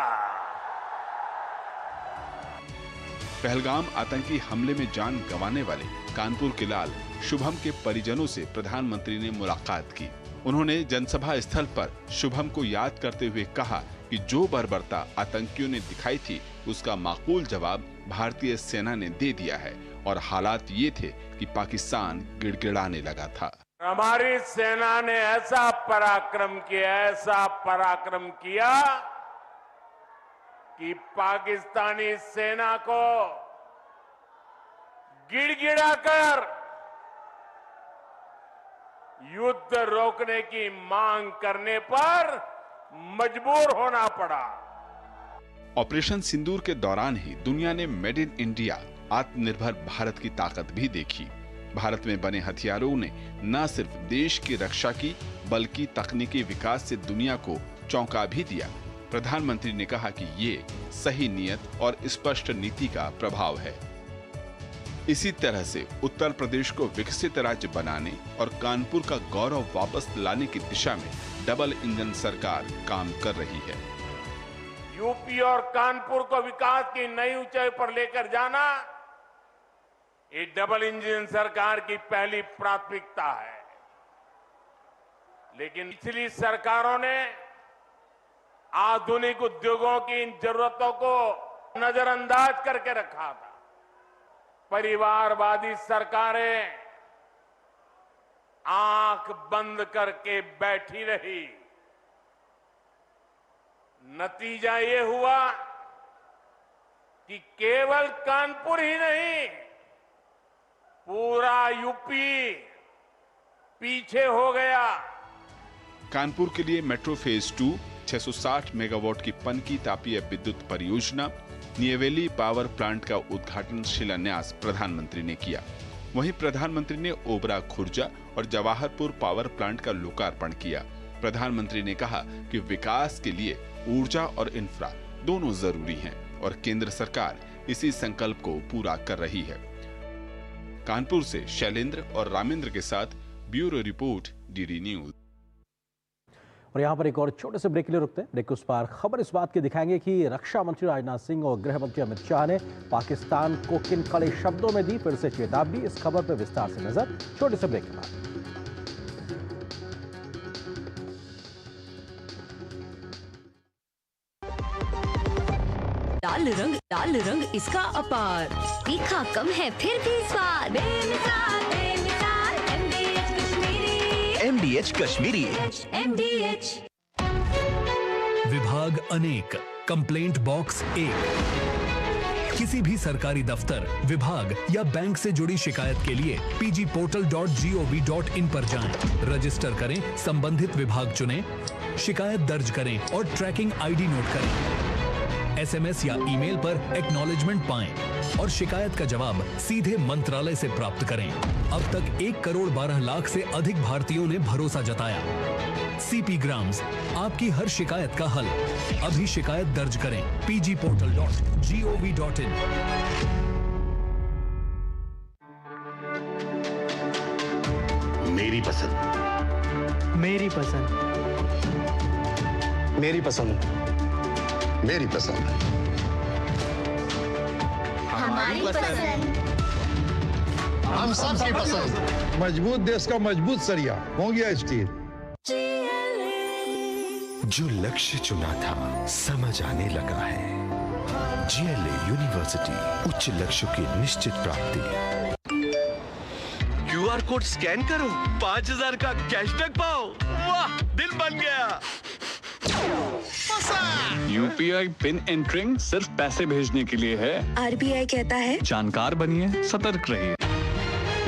पहलगाम आतंकी हमले में जान गंवाने वाले कानपुर के लाल शुभम के परिजनों से प्रधानमंत्री ने मुलाकात की। उन्होंने जनसभा स्थल पर शुभम को याद करते हुए कहा कि जो बर्बरता आतंकियों ने दिखाई थी उसका माकूल जवाब भारतीय सेना ने दे दिया है और हालात ये थे कि पाकिस्तान गिड़गिड़ाने लगा था। हमारी सेना ने ऐसा पराक्रम किया कि पाकिस्तानी सेना को गिड़गिड़ाकर युद्ध रोकने की मांग करने पर मजबूर होना पड़ा। ऑपरेशन सिंदूर के दौरान ही दुनिया ने मेड इन इंडिया आत्मनिर्भर भारत की ताकत भी देखी। भारत में बने हथियारों ने न सिर्फ देश की रक्षा की बल्कि तकनीकी विकास से दुनिया को चौंका भी दिया। प्रधानमंत्री ने कहा कि ये सही नियत और स्पष्ट नीति का प्रभाव है। इसी तरह से उत्तर प्रदेश को विकसित राज्य बनाने और कानपुर का गौरव वापस लाने की दिशा में डबल इंजन सरकार काम कर रही है। यूपी और कानपुर को विकास की नई ऊंचाई पर लेकर जाना ये डबल इंजन सरकार की पहली प्राथमिकता है। लेकिन पिछली सरकारों ने आधुनिक उद्योगों की इन जरूरतों को नजरअंदाज करके रखा था। परिवारवादी सरकारें आंख बंद करके बैठी रही। नतीजा ये हुआ कि केवल कानपुर ही नहीं पूरा यूपी पीछे हो गया। कानपुर के लिए मेट्रो फेज 2 660 मेगावाट की पनकी तापीय विद्युत परियोजना, नियवेली पावर प्लांट का उद्घाटन शिलान्यास प्रधानमंत्री ने किया। वहीं प्रधानमंत्री ने ओबरा खुर्जा और जवाहरपुर पावर प्लांट का लोकार्पण किया। प्रधानमंत्री ने कहा कि विकास के लिए ऊर्जा और इंफ्रा दोनों जरूरी हैं और केंद्र सरकार इसी संकल्प को पूरा कर रही है। कानपुर से शैलेंद्र और रामेंद्र के साथ ब्यूरो रिपोर्ट डीडी न्यूज। और यहाँ पर एक और छोटे से ब्रेक के लिए रुकते हैं। ब्रेक के उस पार खबर इस बात की दिखाएंगे कि रक्षा मंत्री राजनाथ सिंह और गृह मंत्री अमित शाह ने पाकिस्तान को किन कड़े शब्दों में दी फिर से चेतावनी। इस खबर पर विस्तार से नजर छोटे से ब्रेक के बाद। लाल रंग इसका अपार, तीखा कम है फिर भी स्वाद। MDH कश्मीरी। MDH विभाग अनेक, कंप्लेंट बॉक्स 1। किसी भी सरकारी दफ्तर, विभाग या बैंक से जुड़ी शिकायत के लिए pgportal.gov.in पर जाएं, रजिस्टर करें, संबंधित विभाग चुनें, शिकायत दर्ज करें और ट्रैकिंग आईडी नोट करें। SMS या ईमेल पर एक्नॉलेजमेंट पाएं और शिकायत का जवाब सीधे मंत्रालय से प्राप्त करें। अब तक 1 करोड़ 12 लाख से अधिक भारतीयों ने भरोसा जताया। CP ग्राम्स, आपकी हर शिकायत का हल। अभी शिकायत दर्ज करें pgportal.gov.in। मेरी पसंद, मेरी पसंद, मेरी पसंद, मेरी पसंद। हमारी पसंद। हम सबकी पसंद। मजबूत देश का मजबूत सरिया मोंगिया स्टील। जो लक्ष्य चुना था समझ आने लगा है। GLA यूनिवर्सिटी, उच्च लक्ष्यों की निश्चित प्राप्ति। QR कोड स्कैन करो, 5000 का कैशबैक पाओ। वाह, दिल बन गया। UPI पिन एंटरिंग सिर्फ पैसे भेजने के लिए है। RBI कहता है जानकार बनिए, सतर्क रहिए।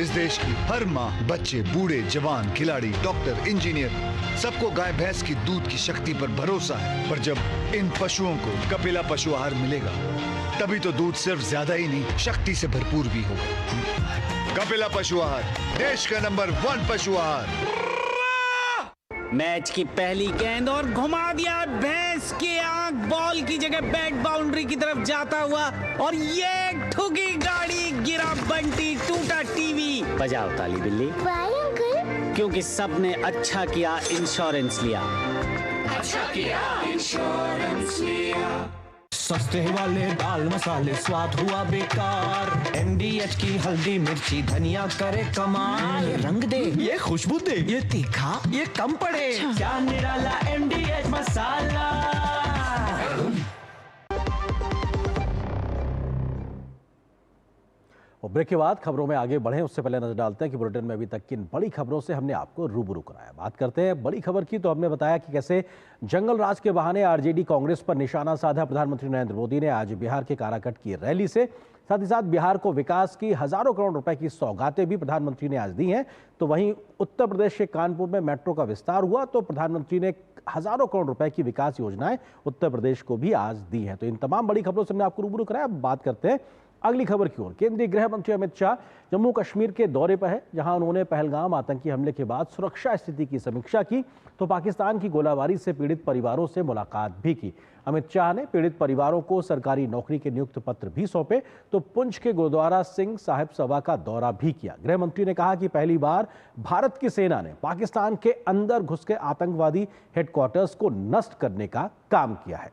इस देश की हर माँ, बच्चे, बूढ़े, जवान, खिलाड़ी, डॉक्टर, इंजीनियर, सबको गाय भैंस की दूध की शक्ति पर भरोसा है। पर जब इन पशुओं को कपिला पशु आहार मिलेगा, तभी तो दूध सिर्फ ज्यादा ही नहीं, शक्ति से भरपूर भी होगा। कपिला पशु आहार, देश का नंबर 1 पशु आहार। मैच की पहली गेंद और घुमा दिया भैंस की आंख, बॉल की जगह बैट बाउंड्री की तरफ जाता हुआ, और ये ठुकी गाड़ी, गिरा बंटी, टूटा टीवी। बजाओ ताली बिल्ली। क्योंकि सबने अच्छा किया, इंश्योरेंस लिया। अच्छा किया, इंश्योरेंस लिया। सस्ते वाले दाल मसाले स्वाद हुआ बेकार। MDH की हल्दी मिर्ची धनिया करे कमाल। ये रंग दे, ये खुशबू दे, ये तीखा, ये कम पड़े। क्या निराला MDH मसाला। और ब्रेक के बाद खबरों में आगे बढ़ें उससे पहले नजर डालते हैं कि बुलेटिन में अभी तक किन बड़ी खबरों से हमने आपको रूबरू कराया। बात करते हैं बड़ी खबर की, तो हमने बताया कि कैसे जंगल राज के बहाने RJD कांग्रेस पर निशाना साधा। प्रधानमंत्री नरेंद्र मोदी ने आज बिहार के काराकट की रैली से साथ ही साथ बिहार को विकास की हजारों करोड़ रुपए की सौगातें भी प्रधानमंत्री ने आज दी हैं। तो वहीं उत्तर प्रदेश के कानपुर में मेट्रो का विस्तार हुआ, तो प्रधानमंत्री ने हजारों करोड़ रुपए की विकास योजनाएं उत्तर प्रदेश को भी आज दी हैं। तो इन तमाम बड़ी खबरों से हमने आपको रूबरू कराया। अब बात करते हैं अगली खबर की ओर। केंद्रीय गृह मंत्री अमित शाह जम्मू कश्मीर के दौरे पर है, जहां उन्होंने पहलगाम आतंकी हमले के बाद सुरक्षा स्थिति की समीक्षा की, तो पाकिस्तान की गोलाबारी से पीड़ित परिवारों से मुलाकात भी की। अमित शाह ने पीड़ित परिवारों को सरकारी नौकरी के नियुक्त पत्र भी सौंपे, तो पुंछ के गुरुद्वारा सिंह साहिब सभा का दौरा भी किया। गृह मंत्री ने कहा कि पहली बार भारत की सेना ने पाकिस्तान के अंदर घुस के आतंकवादी हेडक्वार्टर्स को नष्ट करने का काम किया है।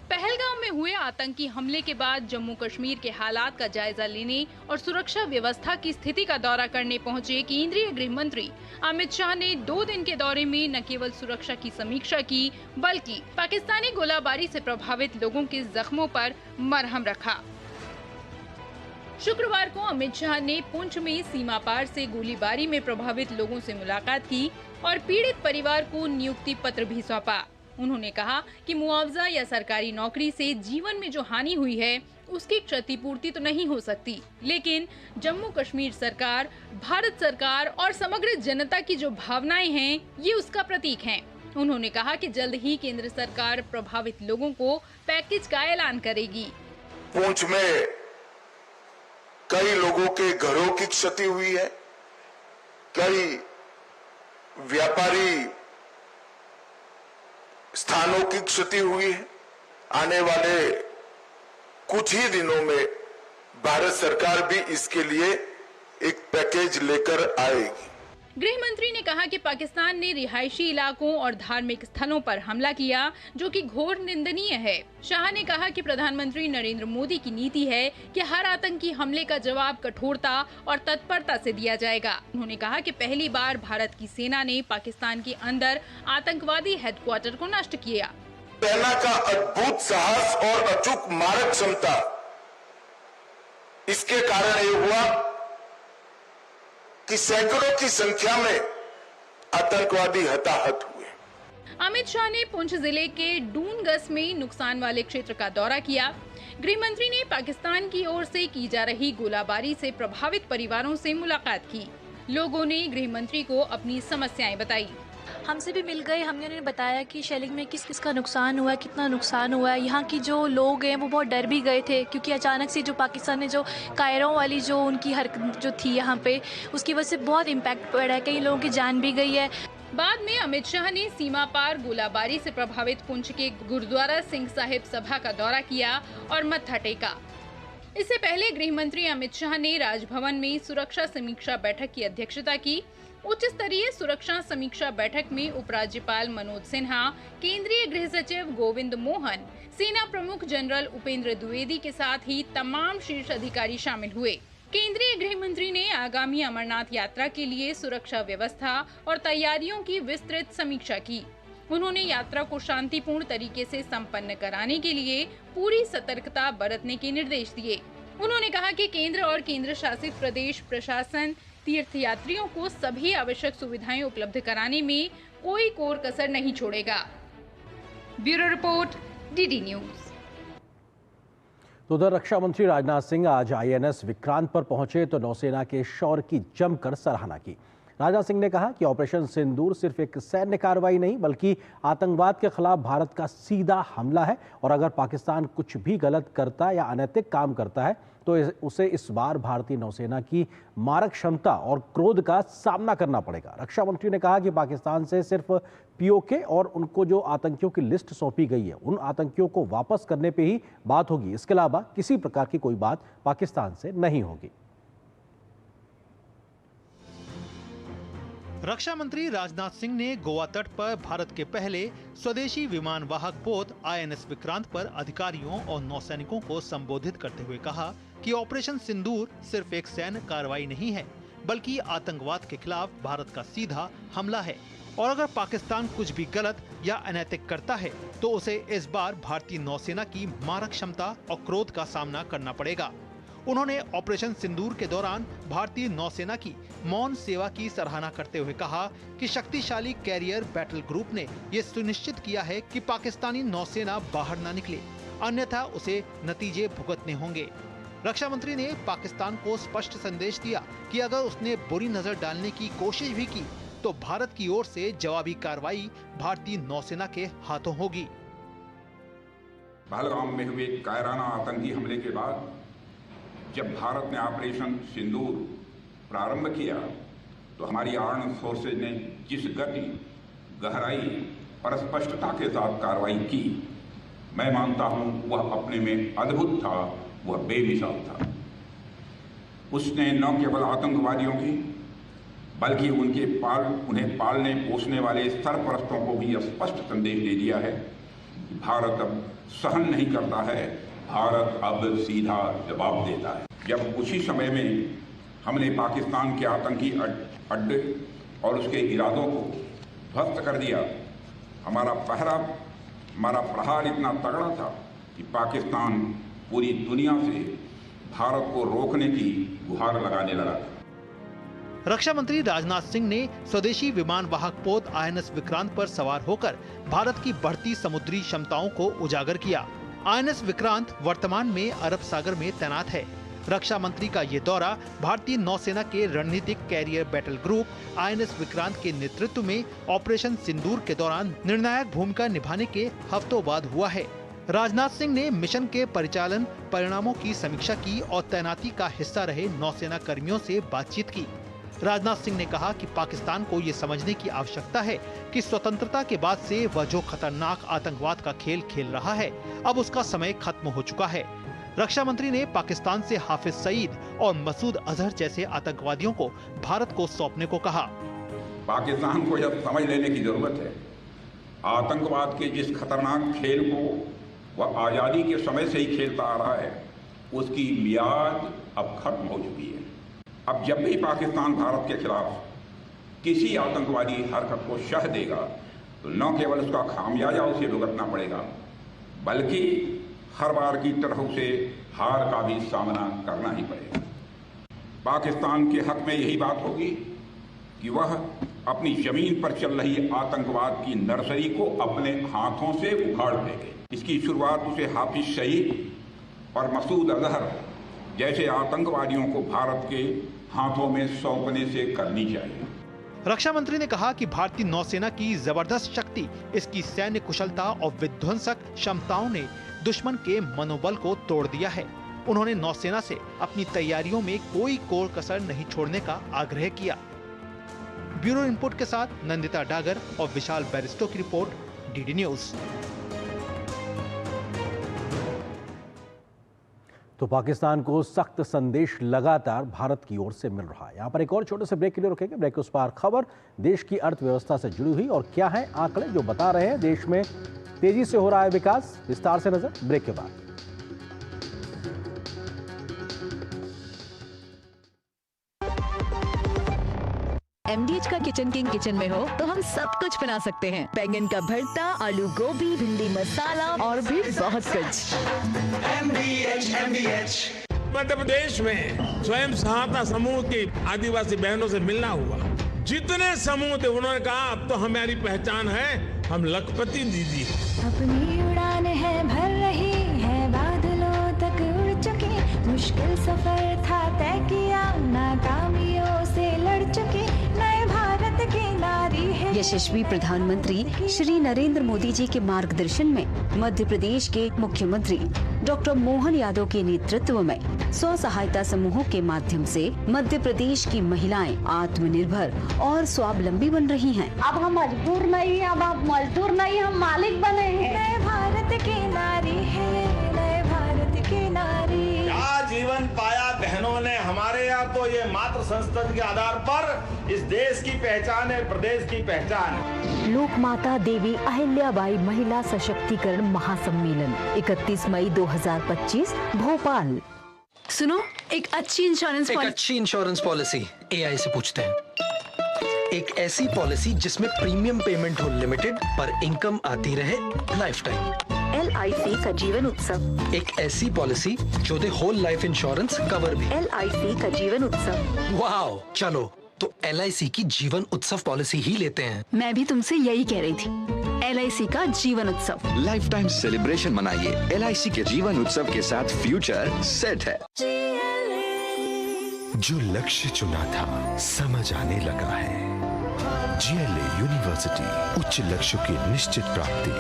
पहलगाम में हुए आतंकी हमले के बाद जम्मू कश्मीर के हालात का जायजा लेने और सुरक्षा व्यवस्था की स्थिति का दौरा करने पहुंचे केंद्रीय गृह मंत्री अमित शाह ने 2 दिन के दौरे में न केवल सुरक्षा की समीक्षा की, बल्कि पाकिस्तानी गोलाबारी से प्रभावित लोगों के जख्मों पर मरहम रखा। शुक्रवार को अमित शाह ने पुंछ में सीमा पार से गोलीबारी में प्रभावित लोगों से मुलाकात की और पीड़ित परिवार को नियुक्ति पत्र भी सौंपा। उन्होंने कहा कि मुआवजा या सरकारी नौकरी से जीवन में जो हानि हुई है उसकी क्षतिपूर्ति तो नहीं हो सकती, लेकिन जम्मू कश्मीर सरकार, भारत सरकार और समग्र जनता की जो भावनाएं हैं ये उसका प्रतीक हैं। उन्होंने कहा कि जल्द ही केंद्र सरकार प्रभावित लोगों को पैकेज का ऐलान करेगी। पुंछ में कई लोगों के घरों की क्षति हुई है, कई व्यापारी स्थानों की क्षति हुई है। आने वाले कुछ ही दिनों में भारत सरकार भी इसके लिए एक पैकेज लेकर आएगी। गृह मंत्री ने कहा कि पाकिस्तान ने रिहायशी इलाकों और धार्मिक स्थलों पर हमला किया, जो कि घोर निंदनीय है। शाह ने कहा कि प्रधानमंत्री नरेंद्र मोदी की नीति है कि हर आतंकी हमले का जवाब कठोरता और तत्परता से दिया जाएगा। उन्होंने कहा कि पहली बार भारत की सेना ने पाकिस्तान के अंदर आतंकवादी हेडक्वार्टर को नष्ट किया। सेना का अद्भुत साहस और अचूक मारक क्षमता, इसके कारण ये हुआ कि सैकड़ों की संख्या में आतंकवादी हताहत हुए। अमित शाह ने पुंछ जिले के डूनगस में नुकसान वाले क्षेत्र का दौरा किया। गृह मंत्री ने पाकिस्तान की ओर से की जा रही गोलाबारी से प्रभावित परिवारों से मुलाकात की। लोगों ने गृह मंत्री को अपनी समस्याएं बताई। हमसे भी मिल गए, हमने उन्हें बताया कि शेलिंग में किस किस का नुकसान हुआ है, कितना नुकसान हुआ है। यहाँ की जो लोग हैं वो बहुत डर भी गए थे, क्योंकि अचानक से जो पाकिस्तान ने जो कायरों वाली जो उनकी हरकत जो थी यहाँ पे, उसकी वजह से बहुत इम्पैक्ट पड़ा है, कई लोगों की जान भी गई है। बाद में अमित शाह ने सीमा पार गोलाबारी से प्रभावित पुंछ के गुरुद्वारा सिंह साहिब सभा का दौरा किया और मत्था टेका। इससे पहले गृह मंत्री अमित शाह ने राजभवन में सुरक्षा समीक्षा बैठक की अध्यक्षता की। उच्च स्तरीय सुरक्षा समीक्षा बैठक में उपराज्यपाल मनोज सिन्हा, केंद्रीय गृह सचिव गोविंद मोहन, सेना प्रमुख जनरल उपेंद्र द्विवेदी के साथ ही तमाम शीर्ष अधिकारी शामिल हुए। केंद्रीय गृह मंत्री ने आगामी अमरनाथ यात्रा के लिए सुरक्षा व्यवस्था और तैयारियों की विस्तृत समीक्षा की। उन्होंने यात्रा को शांतिपूर्ण तरीके से संपन्न कराने के लिए पूरी सतर्कता बरतने के निर्देश दिए। उन्होंने कहा कि केंद्र और केंद्र शासित प्रदेश प्रशासन तीर्थयात्रियों को सभी आवश्यक सुविधाएं उपलब्ध कराने में कोई कोर कसर नहीं छोड़ेगा। Bureau report, DD news. तो उधर रक्षा मंत्री राजनाथ सिंह आज INS विक्रांत पर पहुंचे तो नौसेना के शौर्य की जमकर सराहना की। राजनाथ सिंह ने कहा कि ऑपरेशन सिंदूर सिर्फ एक सैन्य कार्रवाई नहीं बल्कि आतंकवाद के खिलाफ भारत का सीधा हमला है और अगर पाकिस्तान कुछ भी गलत करता है या अनैतिक काम करता है तो उसे इस बार भारतीय नौसेना की मारक क्षमता और क्रोध का सामना करना पड़ेगा। रक्षा मंत्री ने कहा कि पाकिस्तान से सिर्फ POK और उनको जो आतंकियों की लिस्ट सौंपी गई है उन आतंकियों को वापस करने पे ही बात होगी, इसके अलावा किसी प्रकार की कोई बात पाकिस्तान से नहीं होगी। रक्षा मंत्री राजनाथ सिंह ने गोवा तट पर भारत के पहले स्वदेशी विमान वाहक पोत INS विक्रांत पर अधिकारियों और नौसैनिकों को संबोधित करते हुए कहा कि ऑपरेशन सिंदूर सिर्फ एक सैन्य कार्रवाई नहीं है बल्कि आतंकवाद के खिलाफ भारत का सीधा हमला है और अगर पाकिस्तान कुछ भी गलत या अनैतिक करता है तो उसे इस बार भारतीय नौसेना की मारक क्षमता और क्रोध का सामना करना पड़ेगा। उन्होंने ऑपरेशन सिंदूर के दौरान भारतीय नौसेना की मौन सेवा की सराहना करते हुए कहा कि शक्तिशाली कैरियर बैटल ग्रुप ने ये सुनिश्चित किया है कि पाकिस्तानी नौसेना बाहर न निकले, अन्यथा उसे नतीजे भुगतने होंगे। रक्षा मंत्री ने पाकिस्तान को स्पष्ट संदेश दिया कि अगर उसने बुरी नजर डालने की कोशिश भी की तो भारत की ओर से जवाबी कार्रवाई भारतीय नौसेना के हाथों होगी। पहलगाम में हुए कायराना आतंकी हमले के बाद जब भारत ने ऑपरेशन सिंदूर प्रारंभ किया तो हमारी आर्म्ड फोर्सेज ने जिस गति, गहराई और स्पष्टता के साथ कार्रवाई की, मैं मानता हूं वह अपने में अद्भुत था, वह बेमिसाल था। उसने न केवल आतंकवादियों की बल्कि उन्हें पालने पोसने वाले सरपरस्तों को भी स्पष्ट संदेश दे दिया है कि भारत अब सहन नहीं करता है, भारत अब सीधा जवाब देता है। जब उसी समय में हमने पाकिस्तान के आतंकी अड्डे और उसके इरादों को ध्वस्त कर दिया, हमारा प्रहार इतना तगड़ा था कि पाकिस्तान पूरी दुनिया से भारत को रोकने की गुहार लगाने लगा था। रक्षा मंत्री राजनाथ सिंह ने स्वदेशी विमान वाहक पोत INS विक्रांत पर सवार होकर भारत की बढ़ती समुद्री क्षमताओं को उजागर किया। INS विक्रांत वर्तमान में अरब सागर में तैनात है। रक्षा मंत्री का ये दौरा भारतीय नौसेना के रणनीतिक carrier battle group INS Vikrant के नेतृत्व में ऑपरेशन सिंदूर के दौरान निर्णायक भूमिका निभाने के हफ्तों बाद हुआ है। राजनाथ सिंह ने मिशन के परिचालन परिणामों की समीक्षा की और तैनाती का हिस्सा रहे नौसेना कर्मियों से बातचीत की। राजनाथ सिंह ने कहा कि पाकिस्तान को ये समझने की आवश्यकता है कि स्वतंत्रता के बाद से वह जो खतरनाक आतंकवाद का खेल खेल रहा है, अब उसका समय खत्म हो चुका है। रक्षा मंत्री ने पाकिस्तान से हाफिज सईद और मसूद अजहर जैसे आतंकवादियों को भारत को सौंपने को कहा। पाकिस्तान को यह समझ लेने की जरूरत है, आतंकवाद के जिस खतरनाक खेल को वह आजादी के समय से ही खेलता आ रहा है, उसकी मियाद अब खत्म हो चुकी है। अब जब भी पाकिस्तान भारत के खिलाफ किसी आतंकवादी हरकत को शह देगा तो न केवल उसका खामियाजा उसे भुगतना पड़ेगा बल्कि हर बार की तरह उसे हार का भी सामना करना ही पड़ेगा। पाकिस्तान के हक में यही बात होगी कि वह अपनी जमीन पर चल रही आतंकवाद की नर्सरी को अपने हाथों से उखाड़ फेंके। इसकी शुरुआत उसे हाफिज सईद और मसूद अजहर जैसे आतंकवादियों को भारत के हाथों में सौंपने से करनी चाहिए। रक्षा मंत्री ने कहा कि भारतीय नौसेना की जबरदस्त शक्ति, इसकी सैन्य कुशलता और विध्वंसक क्षमताओं ने दुश्मन के मनोबल को तोड़ दिया है। उन्होंने नौसेना से अपनी तैयारियों में कोई कोर कसर नहीं छोड़ने का आग्रह किया। ब्यूरो इनपुट के साथ नंदिता डागर और विशाल बैरिस्टो की रिपोर्ट, डीडी न्यूज। तो पाकिस्तान को सख्त संदेश लगातार भारत की ओर से मिल रहा है। यहाँ पर एक और छोटे से ब्रेक के लिए रुकेंगे। ब्रेक के उस पार खबर देश की अर्थव्यवस्था से जुड़ी हुई और क्या है आंकड़े जो बता रहे हैं देश में तेजी से हो रहा है विकास। विस्तार से नजर ब्रेक के बाद। MDH का किचन किंग किचन में हो तो हम सब कुछ बना सकते हैं। बैंगन का भरता, आलू गोभी, भिंडी मसाला और भी बहुत कुछ। MDH मध्य प्रदेश में स्वयं सहायता समूह की आदिवासी बहनों से मिलना हुआ। जितने समूह थे उन्होंने कहा अब तो हमारी पहचान है, हम लखपति दीदी। अपनी उड़ान है भर रही है, बादलों तक उड़ चुकी, मुश्किल सफर था तय किया, नाकामियों से लड़ चुकी, नए भारत की नारी है। यशस्वी प्रधानमंत्री श्री नरेंद्र मोदी जी के मार्गदर्शन में मध्य प्रदेश के मुख्यमंत्री डॉक्टर मोहन यादव के नेतृत्व में स्व सहायता समूहों के माध्यम से मध्य प्रदेश की महिलाएं आत्मनिर्भर और स्वावलंबी बन रही हैं। अब हम मजबूर नहीं, अब हम मजदूर नहीं, हम मालिक बने हैं। नए भारत की नारी है, नए भारत की नारी। क्या जीवन पाया बहनों ने हमारे यहाँ, तो ये मातृ संस्कृति के आधार पर इस देश की पहचान है, प्रदेश की पहचान है। लोक माता देवी अहिल्याबाई महिला सशक्तिकरण महासम्मेलन 31 मई 2025 भोपाल। सुनो, एक अच्छी इंश्योरेंस पॉलिसी AI से पूछते हैं। एक ऐसी पॉलिसी जिसमें प्रीमियम पेमेंट हो लिमिटेड पर इनकम आती रहे लाइफ टाइम। LIC का जीवन उत्सव। एक ऐसी पॉलिसी जो दे होल लाइफ इंश्योरेंस कवर भी। LIC का जीवन उत्सव। वाओ, चलो तो LIC की जीवन उत्सव पॉलिसी ही लेते हैं। मैं भी तुमसे यही कह रही थी, LIC का जीवन उत्सव। लाइफ टाइम सेलिब्रेशन मनाइए LIC के जीवन उत्सव के साथ, फ्यूचर सेट है। जो लक्ष्य चुना था समझ आने लगा है। GLA यूनिवर्सिटी उच्च लक्ष्यों की निश्चित प्राप्ति।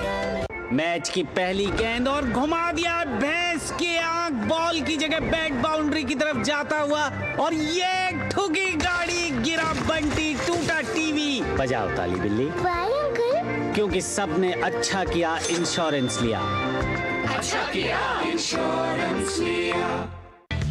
मैच की पहली गेंद और घुमा दिया भैंस की आंख, बॉल की जगह बैट बाउंड्री की तरफ जाता हुआ, और ये ठुकी गाड़ी, गिरा बंटी, टूटा टीवी। बजाओ ताली बिल्ली। क्योंकि सबने अच्छा किया इंश्योरेंस लिया। अच्छा किया इंश्योरेंस लिया।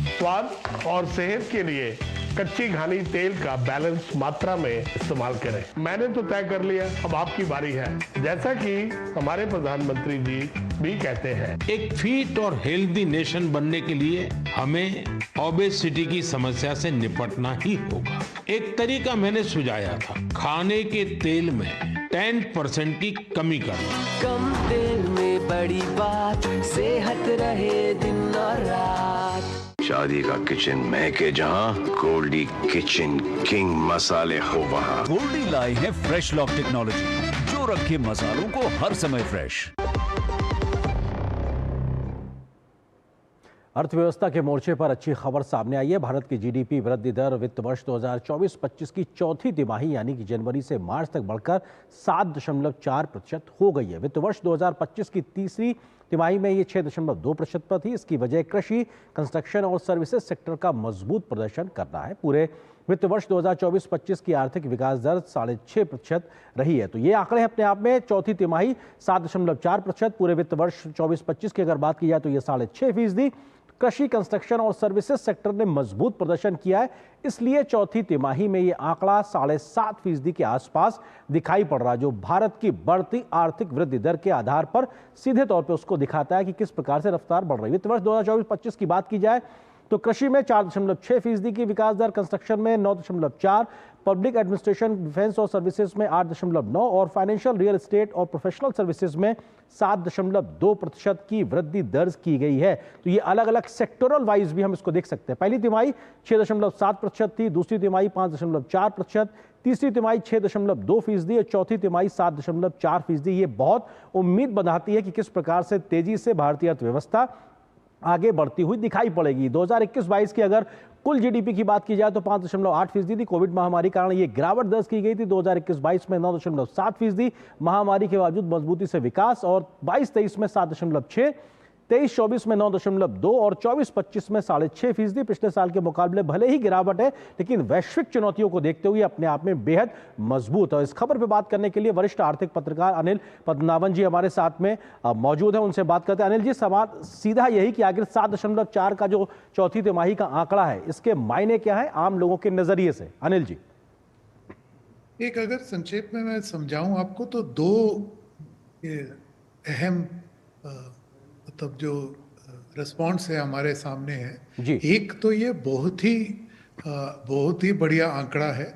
स्वाद और सेहत के लिए कच्ची घानी तेल का बैलेंस मात्रा में इस्तेमाल करें। मैंने तो तय कर लिया, अब आपकी बारी है। जैसा कि हमारे प्रधानमंत्री जी भी कहते हैं, एक फिट और हेल्दी नेशन बनने के लिए हमें ओबेसिटी की समस्या से निपटना ही होगा। एक तरीका मैंने सुझाया था, खाने के तेल में 10% की कमी करना। कम तेल में बड़ी बात, सेहत रहे दिन और रात। शादी का किचन महके जहां, गोल्डी किचन किंग मसाले हो वहां। गोल्डी लाई है फ्रेश लॉक टेक्नोलॉजी, जो रखे मसालों को हर समय फ्रेश। अर्थव्यवस्था के मोर्चे पर अच्छी खबर सामने आई है। भारत की GDP वृद्धि दर वित्त वर्ष 2024-25 की चौथी तिमाही यानी कि जनवरी से मार्च तक बढ़कर 7.4% हो गई है। वित्त वर्ष 2025 की तीसरी तिमाही में ये 6.2% पर थी। इसकी वजह कृषि, कंस्ट्रक्शन और सर्विसेज सेक्टर का मजबूत प्रदर्शन करना है। पूरे वित्त वर्ष 2024-25 की आर्थिक विकास दर 6.5% रही है। तो ये आंकड़े अपने आप में, चौथी तिमाही 7.4%, पूरे वित्त वर्ष 24-25 की अगर बात की जाए तो ये 6.5%। कृषि, कंस्ट्रक्शन और सर्विसेज सेक्टर ने मजबूत प्रदर्शन किया है, इसलिए चौथी तिमाही में ये आंकड़ा 7.5% के आसपास दिखाई पड़ रहा है, जो भारत की बढ़ती आर्थिक वृद्धि दर के आधार पर सीधे तौर पे उसको दिखाता है कि किस प्रकार से रफ्तार बढ़ रही है। वित्त वर्ष 2024-25 की बात की जाए तो कृषि में 4.6% की विकास दर, कंस्ट्रक्शन में 9.4%, पब्लिक एडमिनिस्ट्रेशन, डिफेंस और सर्विसेज में 8.9% और फाइनेंशियल, रियल एस्टेट और प्रोफेशनल सर्विसेज में 7.2% की वृद्धि दर्ज की गई है। तो ये अलग अलग सेक्टोरल वाइज भी हम इसको देख सकते हैं। पहली तिमाही 6.7% थी, दूसरी तिमाही 5.4%, तीसरी तिमाही 6.2% और चौथी तिमाही 7.4%। ये बहुत उम्मीद बनाती है कि किस प्रकार से तेजी से भारतीय अर्थव्यवस्था आगे बढ़ती हुई दिखाई पड़ेगी। 2021-22 की अगर कुल GDP की बात की जाए तो 5.8% थी। कोविड महामारी के कारण ये गिरावट दर्ज की गई थी। 2021-22 में 9.7%, महामारी के बावजूद मजबूती से विकास, और 22-23 में 7.6%, 23-24 में 9.2 और 24-25 में 6.5%। पिछले साल के मुकाबले भले ही गिरावट है, लेकिन वैश्विक चुनौतियों को देखते हुए अपने आप में बेहद मजबूत है। इस खबर पर बात करने के लिए वरिष्ठ आर्थिक पत्रकार अनिल पद्मनाभन जी हमारे साथ में मौजूद हैं। उनसे बात करते हैं। अनिल जी, सवाल सीधा यही कि आखिर 7.4 का जो चौथी तिमाही का आंकड़ा है, इसके मायने क्या है आम लोगों के नजरिए से? अनिल जी, एक अगर संक्षेप में मैं समझाऊं आपको तो दो अहम मतलब जो रिस्पॉन्स है हमारे सामने है जी। एक तो ये बहुत ही बढ़िया आंकड़ा है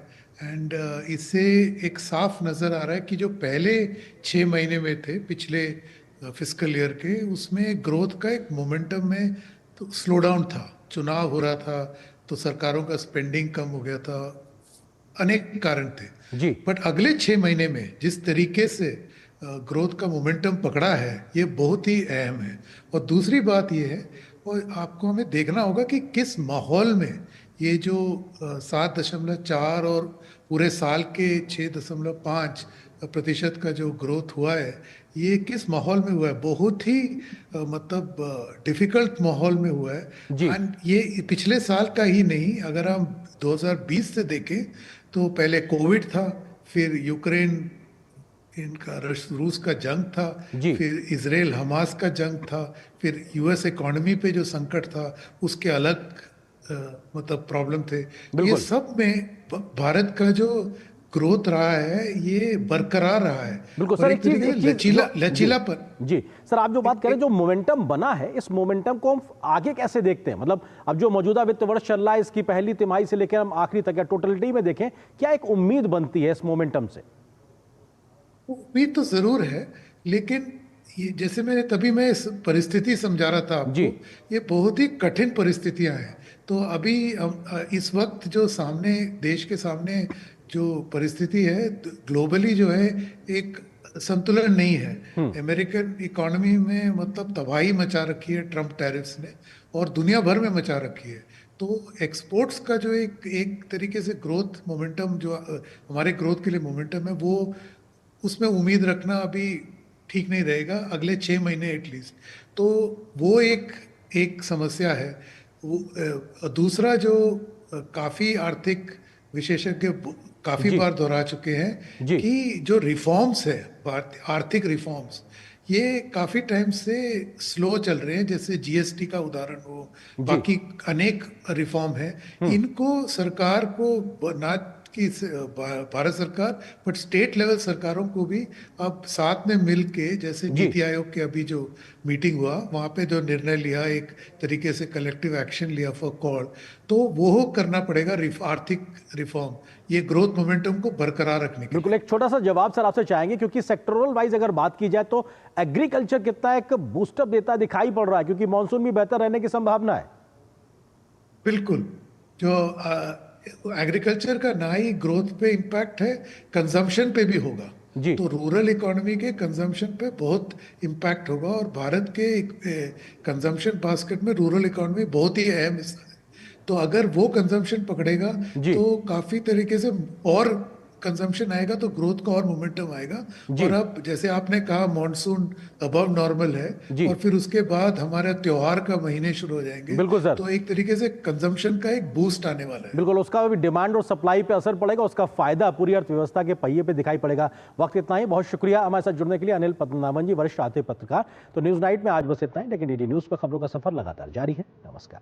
एंड इससे एक साफ नजर आ रहा है कि जो पहले 6 महीने में थे पिछले फिस्कल ईयर के, उसमें ग्रोथ का एक मोमेंटम में तो स्लो डाउन था। चुनाव हो रहा था तो सरकारों का स्पेंडिंग कम हो गया था, अनेक कारण थे जी। बट अगले 6 महीने में जिस तरीके से ग्रोथ का मोमेंटम पकड़ा है, ये बहुत ही अहम है। और दूसरी बात ये है, और आपको हमें देखना होगा कि किस माहौल में ये जो 7.4 और पूरे साल के 6.5% का जो ग्रोथ हुआ है, ये किस माहौल में हुआ है। बहुत ही मतलब डिफिकल्ट माहौल में हुआ है एंड ये पिछले साल का ही नहीं, अगर हम 2020 से देखें तो पहले कोविड था, फिर यूक्रेन इनका रूस का जंग था, फिर इजराइल हमास का जंग था, फिर यूएस इकोनॉमी पे जो संकट था उसके अलग मतलब प्रॉब्लम थे। ये सब में भारत का जो ग्रोथ रहा है ये बरकरार रहा है। बिल्कुल सर, एक चीज लचीलापन जी सर, आप जो बात करें, जो मोमेंटम बना है, इस मोमेंटम को हम आगे कैसे देखते हैं? मतलब अब जो मौजूदा वित्त वर्ष चल रहा है, इसकी पहली तिमाही से लेकर हम आखिरी तक या टोटलिटी में देखें, क्या एक उम्मीद बनती है इस मोमेंटम से? उम्मीद तो जरूर है, लेकिन ये जैसे मैं इस परिस्थिति समझा रहा था आपको, ये बहुत ही कठिन परिस्थितियां हैं। तो अभी इस वक्त जो सामने देश के सामने जो परिस्थिति है ग्लोबली जो है, एक संतुलन नहीं है। अमेरिकन इकोनॉमी में मतलब तबाही मचा रखी है ट्रम्प टैरिफ्स ने, और दुनिया भर में मचा रखी है। तो एक्सपोर्ट्स का जो एक तरीके से ग्रोथ मोमेंटम जो हमारे ग्रोथ के लिए मोमेंटम है, वो उसमें उम्मीद रखना अभी ठीक नहीं रहेगा अगले 6 महीने एटलीस्ट। तो वो एक समस्या है। दूसरा जो काफ़ी आर्थिक विशेषज्ञ काफ़ी बार दोहरा चुके हैं कि जो रिफॉर्म्स है, आर्थिक रिफॉर्म्स, ये काफ़ी टाइम से स्लो चल रहे हैं। जैसे जीएसटी का उदाहरण हो, बाकी अनेक रिफॉर्म है, इनको सरकार को ना कि भारत सरकार बट स्टेट लेवल सरकारों को भी अब साथ में मिल के, जैसे नीति आयोग के अभी जो मीटिंग हुआ वहाँ पे जो निर्णय लिया, एक तरीके से कलेक्टिव एक्शन लिया फॉर कॉल, तो वो करना पड़ेगा आर्थिक रिफॉर्म, ये ग्रोथ मोमेंटम को बरकरार रखने के। बिल्कुल, एक छोटा सा जवाब सर आपसे चाहेंगे, क्योंकि सेक्टरल वाइज अगर बात की जाए तो एग्रीकल्चर कितना एक बूस्टअप देता दिखाई पड़ रहा है, क्योंकि मानसून भी बेहतर रहने की संभावना है। बिल्कुल, जो एग्रीकल्चर का ना ही ग्रोथ पे इम्पैक्ट है, कंजम्पशन पे भी होगा। तो रूरल इकोनॉमी के कंजम्पशन पे बहुत इम्पैक्ट होगा, और भारत के कंजम्पशन बास्केट में रूरल इकोनॉमी बहुत ही अहम हिस्सा है। तो अगर वो कंजम्पशन पकड़ेगा तो काफी तरीके से और कंजम्पशन आएगा, तो ग्रोथ का और मोमेंटम आएगा। और अब जैसे आपने कहा मॉनसून अबव नॉर्मल है, और फिर उसके बाद हमारे त्योहार का महीने शुरू हो जाएंगे। बिल्कुल सर, तो एक तरीके से कंजम्पशन का एक बूस्ट आने वाला है। बिल्कुल, उसका भी डिमांड और सप्लाई पे असर पड़ेगा, उसका फायदा पूरी अर्थव्यवस्था के पहिए पे दिखाई पड़ेगा। वक्त इतना ही, बहुत शुक्रिया हमारे साथ जुड़ने के लिए अनिल पद्मनाभन जी, वरिष्ठ आर्थिक पत्रकार। तो न्यूज नाइट में आज बस इतना ही, लेकिन डीडी न्यूज पर खबरों का सफर लगातार जारी है। नमस्कार।